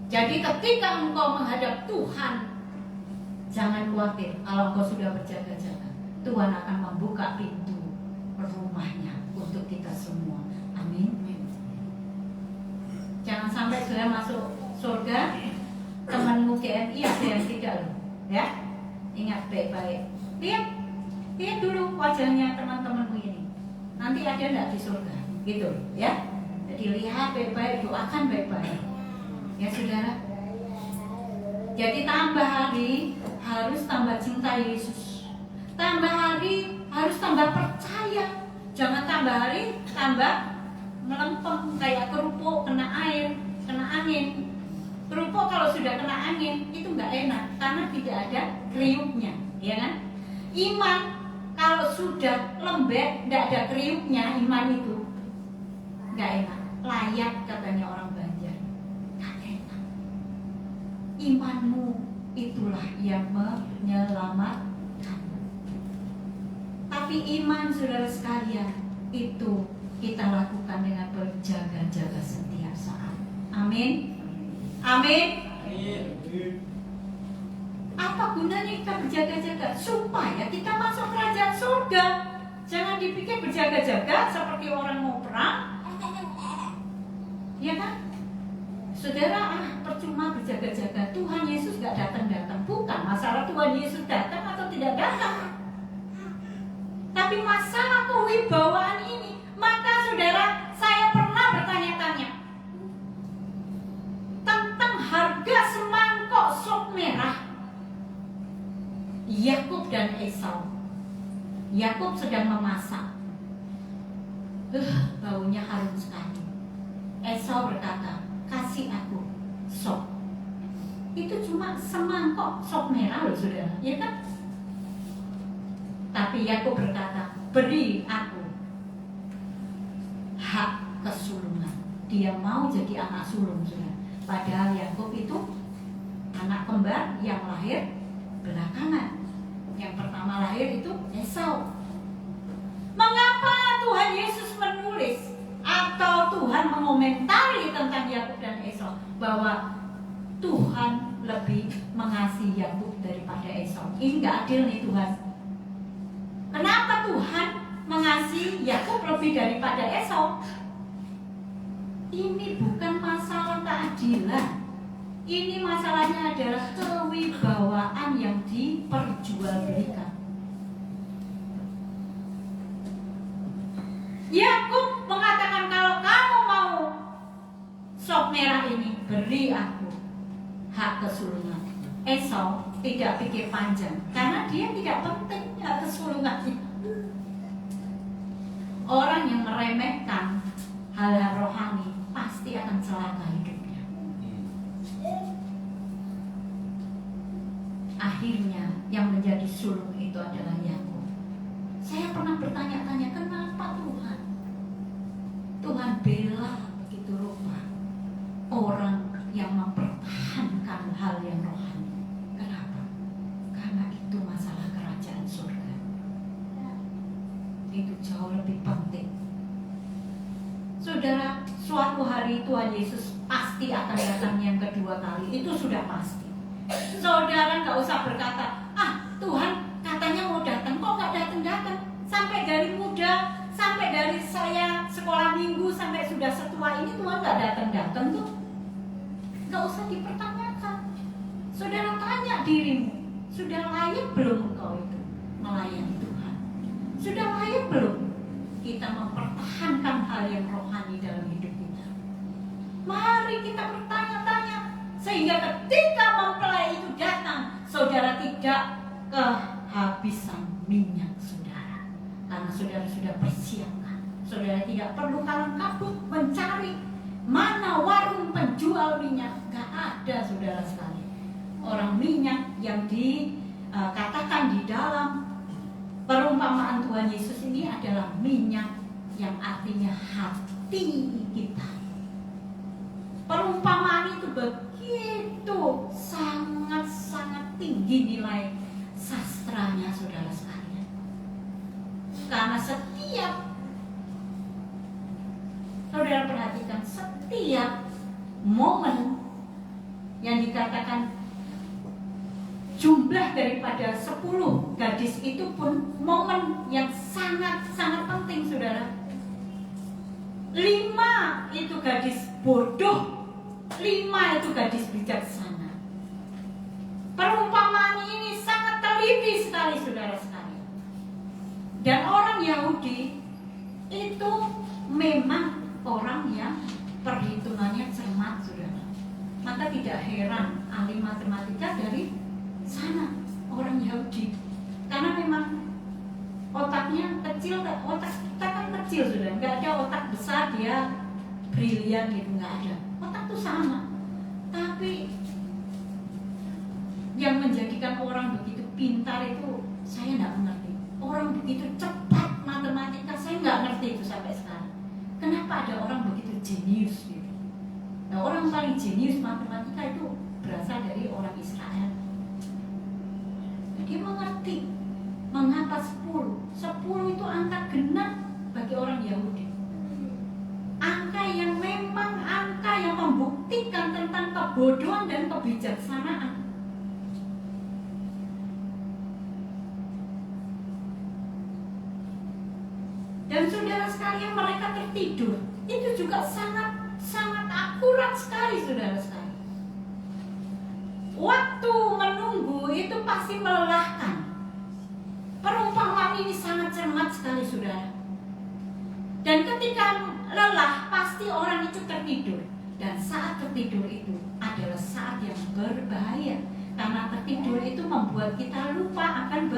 E: Jadi ketika engkau menghadap Tuhan, jangan khawatir. Kalau engkau sudah berjaga-jaga, Tuhan akan membuka pintu rumahnya untuk kita semua. Amin. Jangan sampai sudah masuk surga, temanmu GMI ada yang tidak loh, ya. Ingat baik-baik. Lihat dulu wajahnya teman-temanmu ini. Nanti ada enggak di surga? Gitu, ya. Jadi lihat baik-baik, doakan baik-baik. Ya saudara. Jadi tambah hari harus tambah cinta Yesus. Tambah hari harus tambah percaya. Jangan tambah hari tambah melempem kayak kerupuk kena air, kena angin. Kerupuk kalau sudah kena angin itu nggak enak karena tidak ada kriuknya, ya kan? Iman kalau sudah lembek, tidak ada kriuknya, iman itu nggak enak. Layak katanya orang Banjar. imanmu itulah yang menyelamatkan. Tapi iman saudara sekalian itu kita lakukan dengan berjaga-jaga setiap saat. Amin. Amin. Apa gunanya kita berjaga-jaga? Supaya kita masuk kerajaan surga. Jangan dipikir berjaga-jaga seperti orang mau perang. Ya kan? Saudara, percuma berjaga-jaga. Tuhan Yesus gak datang-datang. Bukan masalah Tuhan Yesus datang atau tidak datang, tapi masalah kewibawaan ini. Maka saudara, saya pernah bertanya-tanya tentang harga semangkok sop merah Yakub dan Esau. Yakub sedang memasak. Baunya harum sekali. Esau berkata, kasih aku sop. Itu cuma semangkok sop merah loh saudara, ya kan? Tapi Yakub berkata, beri aku hak kesulungan. Dia mau jadi anak sulung saudara. Padahal Yakub itu anak kembar yang lahir belakangan. Yang pertama lahir itu Esau. Mengapa Tuhan Yesus menulis atau Tuhan mengomentari tentang Yakub dan Esau bahwa Tuhan lebih mengasihi Yakub daripada Esau? Ini gak adil nih Tuhan. Kenapa Tuhan mengasihi Yakub lebih daripada Esau? Ini bukan masalah keadilan. Ini masalahnya adalah kewibawaan yang diperjualbelikan. Yakub mengatakan, kalau kamu mau sop merah ini, beri aku hak kesulungan. Esau tidak pikir panjang karena dia tidak penting hak kesulungan. Orang yang meremehkan hal-hal rohani pasti akan celaka hidupnya. Akhirnya yang menjadi sulung itu adalah Yakub. Saya pernah bertanya-tanya, kenapa Tuhan bela begitu rupa orang yang mempertahankan hal yang rohani? Kenapa? Karena itu masalah kerajaan surga. Itu jauh lebih penting. Saudara, suatu hari Tuhan Yesus pasti akan datang yang kedua kali. Itu sudah pasti. Saudara gak usah berkata, Tuhan katanya mau datang, kok gak datang-datang? Sampai dari muda, sampai dari saya sekolah minggu, sampai sudah setua ini Tuhan gak datang-datang tuh. Gak usah dipertanyakan. Saudara tanya dirimu, sudah layak belum engkau itu melayani Tuhan? Sudah layak belum kita mempertahankan hal yang rohani dalam hidup kita? Mari kita bertanya-tanya, sehingga ketika mempelai itu datang, saudara tidak kehabisan minyak saudara. Karena saudara sudah persiapkan. Saudara tidak perlu kalang kabut mencari mana warung penjual minyak. Gak ada saudara sekali. Orang minyak yang dikatakan di dalam perumpamaan Tuhan Yesus ini adalah minyak yang artinya hati kita. Perumpamaan itu begitu sangat-sangat tinggi nilai sastranya saudara sekalian. Karena setiap, saudara perhatikan, setiap momen yang dikatakan jumlah daripada 10 gadis itu pun momen yang sangat-sangat penting saudara. 5 itu gadis bodoh, 5 itu gadis bijaksana. Perumpamaan ini sangat teliti sekali saudara sekalian. Dan orang Yahudi itu memang orang yang perhitungannya cermat saudara. Maka tidak heran ahli matematika dari sana, orang Yahudi. Karena memang otaknya kecil, otak kita kan kecil sudah, nggak ada otak besar dia brilian gitu, nggak ada. Otak tuh sama. Tapi yang menjadikan orang begitu pintar itu saya nggak mengerti. Orang begitu cepat matematika saya nggak ngerti itu sampai sekarang. Kenapa ada orang begitu jenius gitu? Nah, orang paling jenius matematika itu berasal dari orang Israel. Dia mengerti mengapa 10. 10 itu angka genap bagi orang Yahudi. Angka yang memang angka yang membuktikan tentang kebodohan dan kebijaksanaan. Dan saudara sekalian, mereka tertidur. Itu juga sangat akurat sekali, saudara sekalian. Waktu menunggu itu pasti melelahkan. Perumpamaan ini sangat cermat sekali, saudara. Dan ketika lelah, pasti orang itu tertidur. Dan saat tertidur itu adalah saat yang berbahaya. Karena tertidur itu membuat kita lupa akan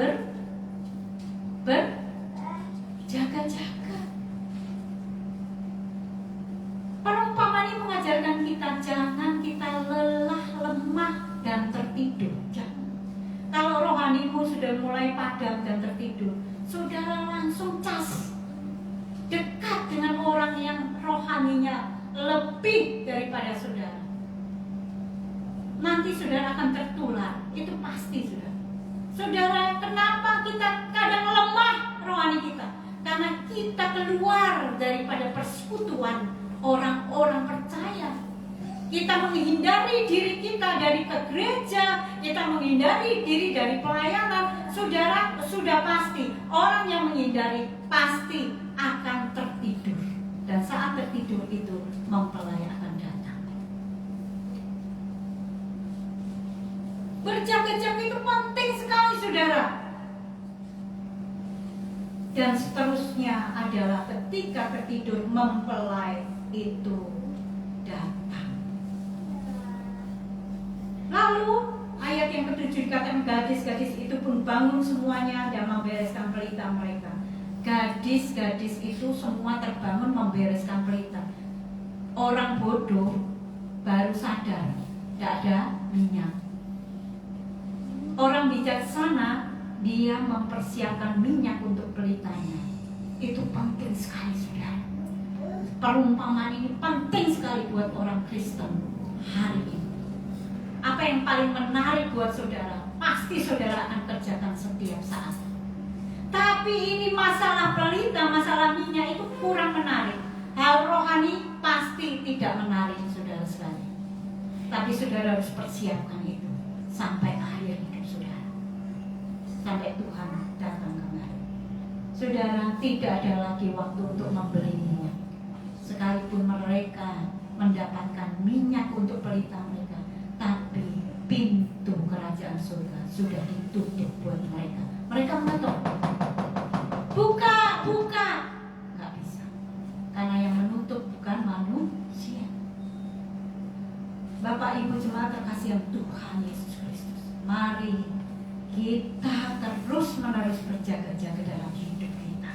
E: berjaga-jaga. Perumpamaan ini mengajarkan kita jangan kita lelah, lemah, dan tertidur. Jangan. Kalau rohanimu sudah mulai padam dan tertidur, saudara langsung cas dekat dengan orang yang rohaninya lebih daripada saudara. Nanti saudara akan tertular, itu pasti saudara. Saudara, kenapa kita kadang lemah rohani kita? Karena kita keluar daripada persekutuan orang-orang percaya. Kita menghindari diri kita dari ke gereja, kita menghindari diri dari pelayanan. Saudara, sudah pasti orang yang menghindari pasti akan tertidur. Dan saat tertidur itu mempelai akan datang. Berjaga-jaga itu penting sekali, saudara. Dan seterusnya adalah ketika tertidur mempelai itu datang. Lalu ayat yang ke-7 dikatakan gadis-gadis itu pun bangun semuanya dan membereskan pelita mereka. Gadis-gadis itu semua terbangun membereskan pelita. Orang bodoh baru sadar tidak ada minyak. Orang bijaksana dia mempersiapkan minyak untuk pelitanya. Itu penting sekali, saudara. Perumpamaan ini penting sekali buat orang Kristen hari ini. Apa yang paling menarik buat saudara? Pasti saudara akan kerjakan setiap saat. Tapi ini masalah pelita, masalah minyak itu kurang menarik. Hal rohani pasti tidak menarik, saudara sekalian. Tapi saudara harus persiapkan itu sampai akhir hidup saudara. Sampai Tuhan datang kembali. Saudara, tidak ada lagi waktu untuk membeli minyak. Sekalipun mereka mendapatkan minyak untuk pelita mereka, tapi pintu kerajaan surga sudah ditutup buat mereka. Mereka mengetuk, buka, buka, nggak bisa, karena yang menutup bukan manusia. Bapak Ibu jemaat terkasih yang Tuhan Yesus Kristus, mari kita terus menerus berjaga-jaga dalam hidup kita.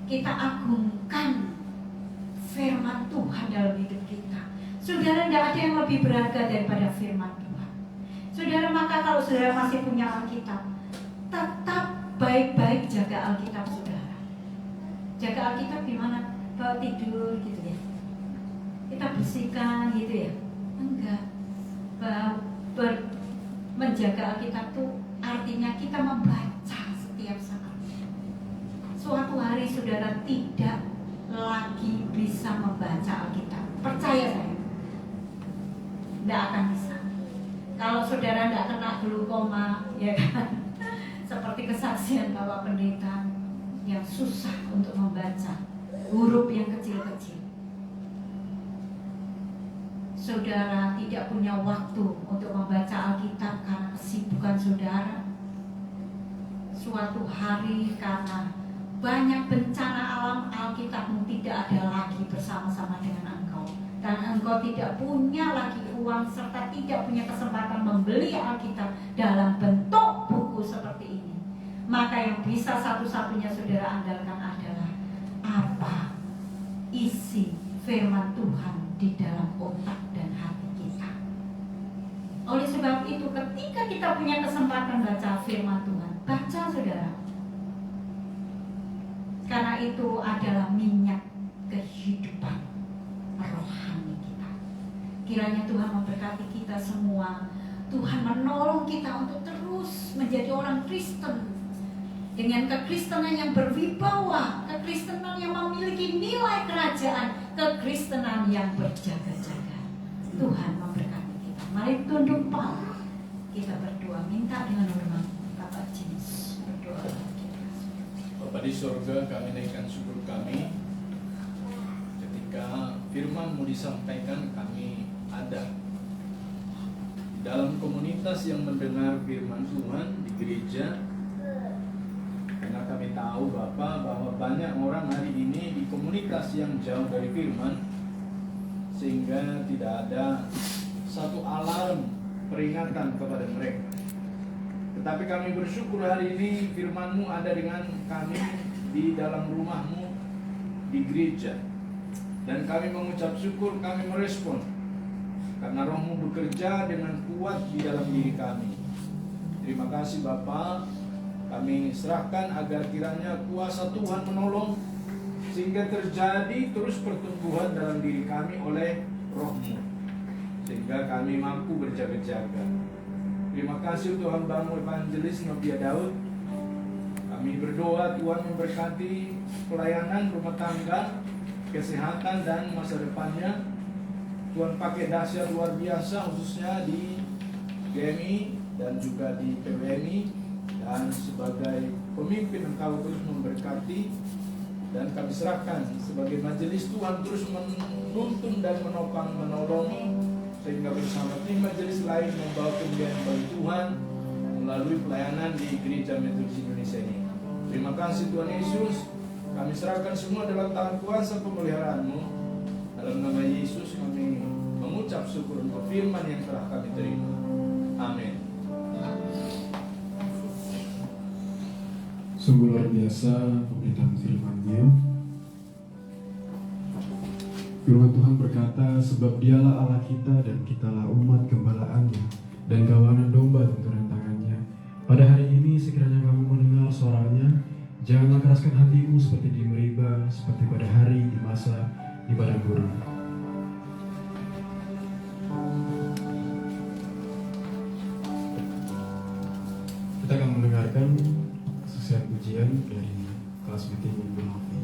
E: Kita agungkan firman Tuhan dalam hidup kita. Saudara, tidak ada yang lebih berharga daripada firman Tuhan. Saudara, maka kalau saudara masih punya Alkitab, tetap baik-baik jaga Alkitab saudara. Jaga Alkitab gimana? Bawa tidur gitu ya? Kita bersihkan gitu ya? Enggak. Menjaga Alkitab itu artinya kita membaca setiap saat. Suatu hari saudara tidak lagi bisa membaca Alkitab. Percaya saya, tidak akan bisa. Kalau saudara tidak kena glukoma, ya kan? Seperti kesaksian Bapak Pendeta yang susah untuk membaca huruf yang kecil-kecil. Saudara tidak punya waktu untuk membaca Alkitab karena kesibukan saudara. Suatu hari karena banyak bencana alam, Alkitabmu tidak ada lagi bersama-sama dengan engkau. Dan engkau tidak punya lagi uang serta tidak punya kesempatan membeli Alkitab dalam bentuk buku seperti ini. Maka yang bisa satu-satunya saudara andalkan adalah apa isi firman Tuhan di dalam otak dan hati kita. Oleh sebab itu ketika kita punya kesempatan baca firman Tuhan, baca saudara. Karena itu adalah minyak kehidupan rohani kita. Kiranya Tuhan memberkati kita semua. Tuhan menolong kita untuk terus menjadi orang Kristen dengan kekristenan yang berwibawa, kekristenan yang memiliki nilai kerajaan, kekristenan yang berjaga-jaga. Tuhan memberkati kita. Mari tunduk kepala, kita berdoa, minta dengan hormat Bapak James. Berdoa.
C: Bapa di sorga, kami naikkan syukur kami ketika firman-Mu disampaikan, kami ada di dalam komunitas yang mendengar firman Tuhan di gereja. Karena kami tahu Bapa bahwa banyak orang hari ini di komunitas yang jauh dari firman, sehingga tidak ada satu alarm peringatan kepada mereka. Tetapi kami bersyukur hari ini firman-Mu ada dengan kami di dalam rumah-Mu di gereja. Dan kami mengucap syukur, kami merespon karena Roh-Mu bekerja dengan kuat di dalam diri kami. Terima kasih Bapa. Kami serahkan agar kiranya kuasa Tuhan menolong sehingga terjadi terus pertumbuhan dalam diri kami oleh Roh-Mu, sehingga kami mampu berjaga-jaga. Terima kasih Tuhan Bangmu Evangelis Novia Daud. Kami berdoa Tuhan memberkati pelayanan rumah tangga, kesehatan dan masa depannya. Tuhan pakai dahsyat luar biasa khususnya di GMI dan juga di PWMI. Dan sebagai pemimpin Engkau terus memberkati, dan kami serahkan sebagai majelis Tuhan terus menuntun dan menopang menolong, sehingga bersama tim majelis lain membawa kemuliaan bagi Tuhan melalui pelayanan di Gereja Metodis Indonesia ini. Terima kasih Tuhan Yesus. Kami serahkan semua dalam tangan kuasa pemeliharaan-Mu. Dalam nama Yesus kami mengucap syukur untuk firman yang telah kami terima. Amin.
A: Sungguh luar biasa pemberitaan firman-Nya. Firman Tuhan berkata, sebab Dialah Allah kita dan kitalah umat gembalaannya dan kawanan domba tuntunan tangannya. Pada hari ini sekiranya kamu mendengar suaranya, janganlah keraskan hatimu seperti di Meriba, seperti pada hari di masa di padang gurun. Kita akan mendengarkan ujian dari kelas meeting Ibu Novi.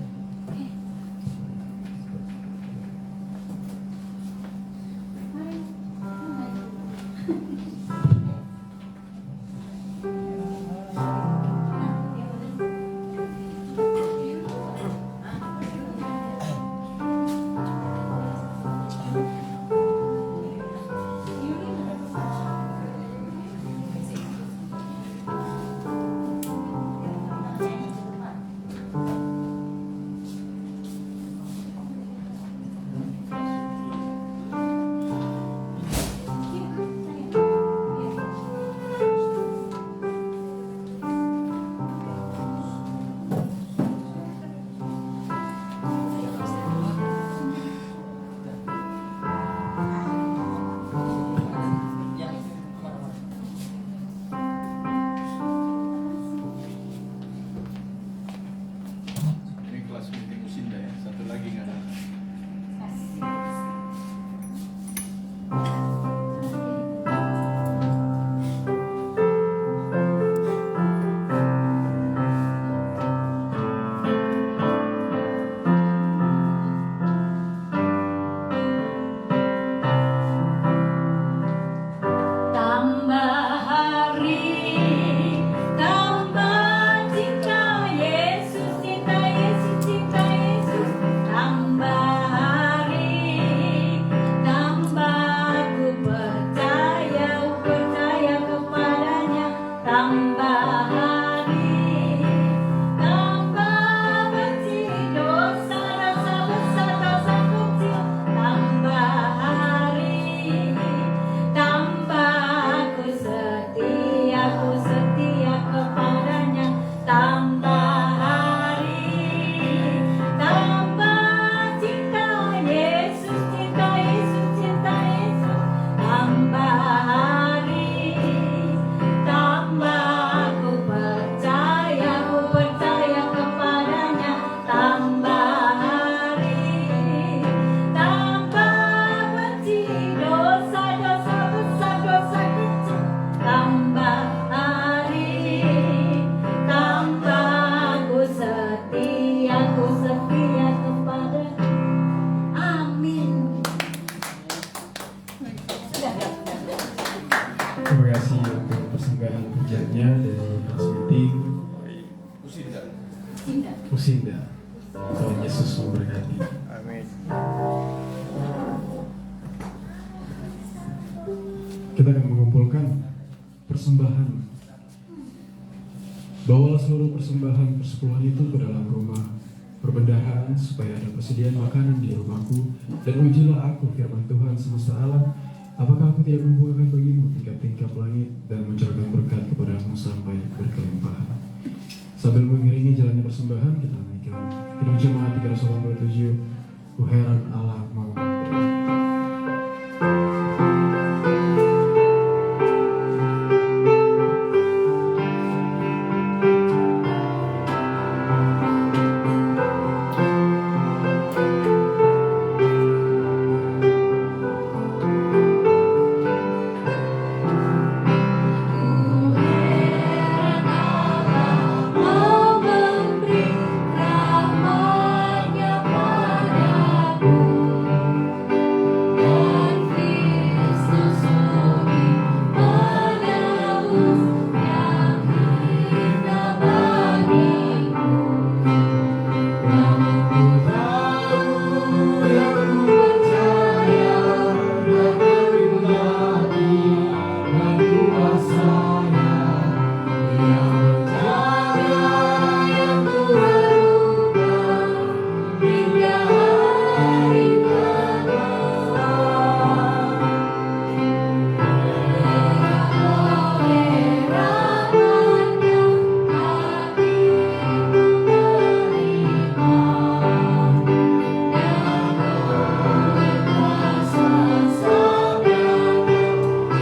A: Sinda. Tuhan Yesus memberkati.
C: Amin.
A: Kita akan mengumpulkan persembahan. Bawalah seluruh persembahan persepuluhan itu ke dalam rumah perbendaharaan supaya ada persediaan makanan di rumahku, dan ujilah aku firman Tuhan semesta alam, apakah aku tidak membukakan bagimu tingkap-tingkap langit dan mencurahkan berkat kepadamu sampai berkelimpahan. Sambil mengiringi jalannya persembahan, kita nyanyikan Kidung Jemaat 387, Ku heran Allah mau memberi.
B: Mau memberi rahmat-Nya padaku, dan Kristus sudi menebus yang hina bagiku. Namun ku tahu, yang ku percaya, dan pribadi dan kuasanya, yang menjaga, yang Tuhan hingga hari kedua. Oleh rahmat-Nya hatiku menerima, dan oleh kuasa sabdanya imanku pun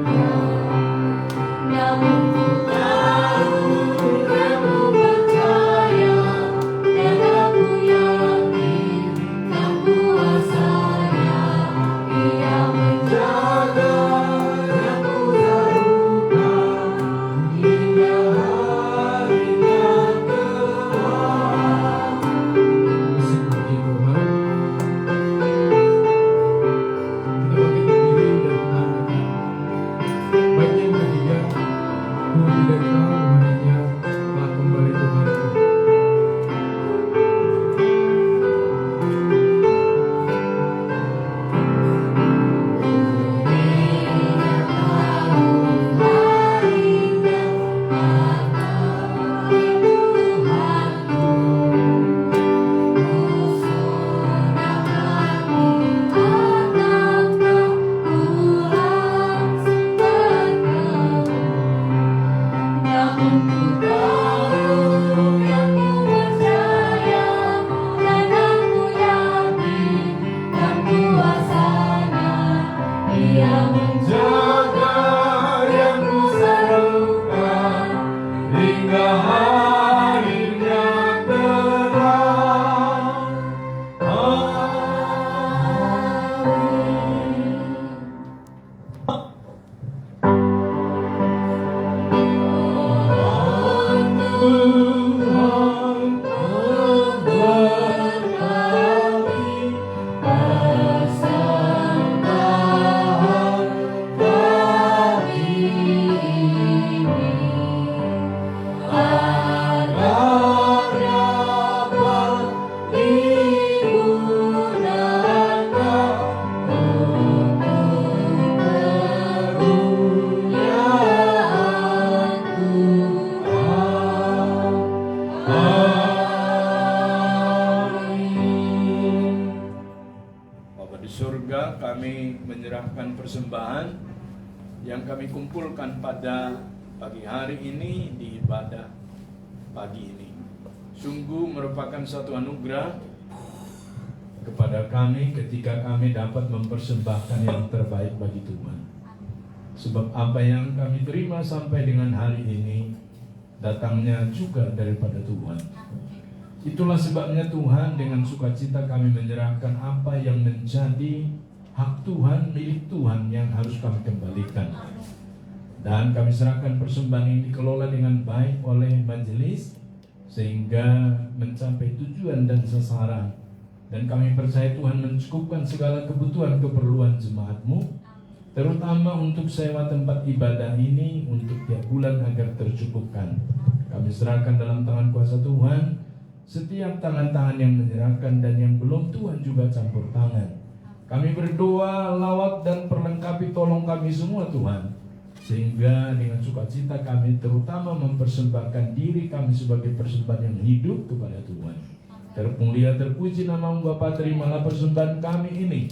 B: tegak. Namun ku tahu, dan ku percaya, dan aku yakin kan kuasanya. Ia menjaga, yang ku terluka hingga hari yang kedua.
A: Musik puji Tuhan. Kita bangkit berdiri dan kita angkat. Baik yang ketiga, ku tidak tahu harinya telah kembali Tuhanku.
B: Namun ku tahu, yang ku percaya, dan aku yakin kan kuasanya. Ia menjaga, yang ku serukan hingga harinya terang. Tuhan memberkati persembahan kami ini, agar dapat digunakan untuk kemuliaan Tuhan. Amin.
C: Bapa di surga, kami menyerahkan persembahan yang kami kumpulkan pada pagi hari ini di ibadah pagi ini. Sungguh merupakan satu anugerah kepada kami ketika kami dapat mempersembahkan yang terbaik bagi Tuhan. Sebab apa yang kami terima sampai dengan hari ini datangnya juga daripada Tuhan. Itulah sebabnya Tuhan dengan sukacita kami menyerahkan apa yang menjadi hak Tuhan, milik Tuhan yang harus kami kembalikan. Dan kami serahkan persembahan ini dikelola dengan baik oleh majelis sehingga mencapai tujuan dan sasaran. Dan kami percaya Tuhan mencukupkan segala kebutuhan keperluan jemaat-Mu, terutama untuk sewa tempat ibadah ini untuk tiap bulan agar tercukupkan. Kami serahkan dalam tangan kuasa Tuhan. Setiap tangan-tangan yang menyerahkan dan yang belum, Tuhan juga campur tangan. Kami berdoa, lawat dan perlengkapi, tolong kami semua Tuhan, sehingga dengan sukacita kami terutama mempersembahkan diri kami sebagai persembahan yang hidup kepada Tuhan. Terpulia terpuji nama-Mu Bapa, terimalah persembahan kami ini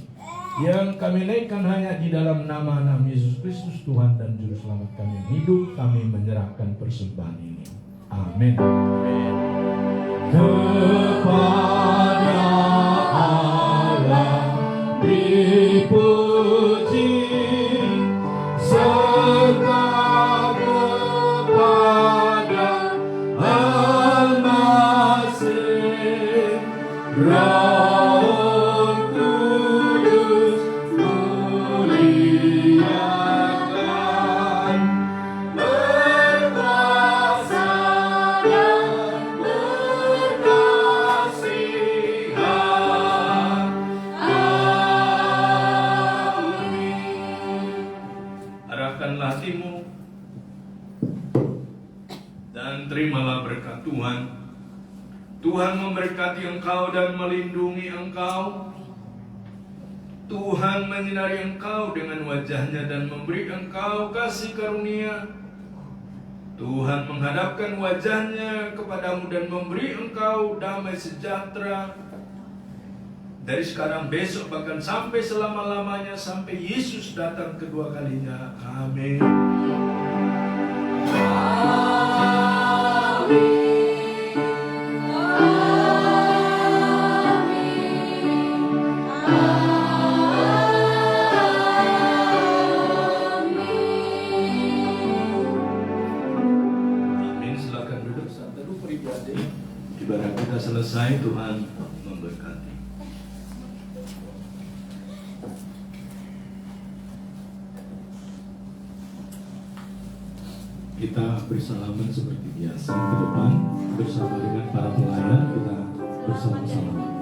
C: yang kami naikkan hanya di dalam nama Yesus Kristus Tuhan dan Juru Selamat kami yang hidup. Kami menyerahkan persembahan ini. Amin. Kepada Allah dipuji, serta kepada Al-Masih, Roh Kudus muliakan, berkuasa dan berkasihan. Amin. Arahkanlah hatimu dan terimalah berkat Tuhan. Tuhan memberkati engkau dan melindungi engkau. Tuhan menyinari engkau dengan wajahnya dan memberi engkau kasih karunia. Tuhan menghadapkan wajahnya kepadamu dan memberi engkau damai sejahtera. Dari sekarang, besok, bahkan sampai selama-lamanya, sampai Yesus datang kedua kalinya. Amin. Ibadah kita selesai, Tuhan memberkati. Kita bersalaman seperti biasa ke depan bersama dengan para pelayan, kita bersama-sama.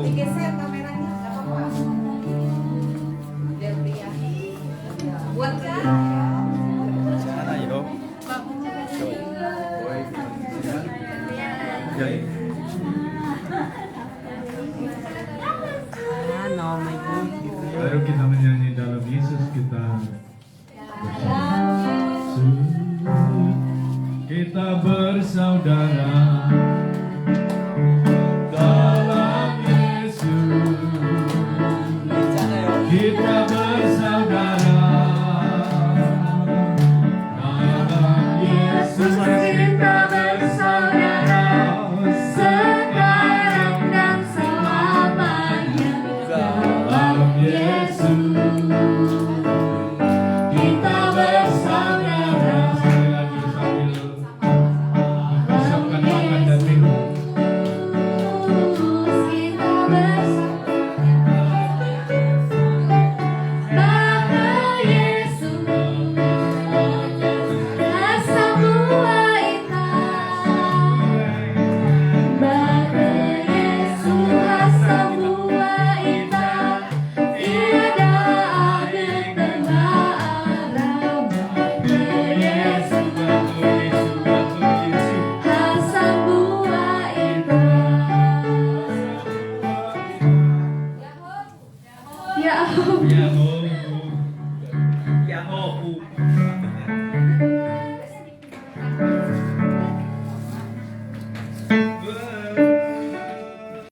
F: Digeser kameranya, nggak apa-apa. Biar lihat. Buat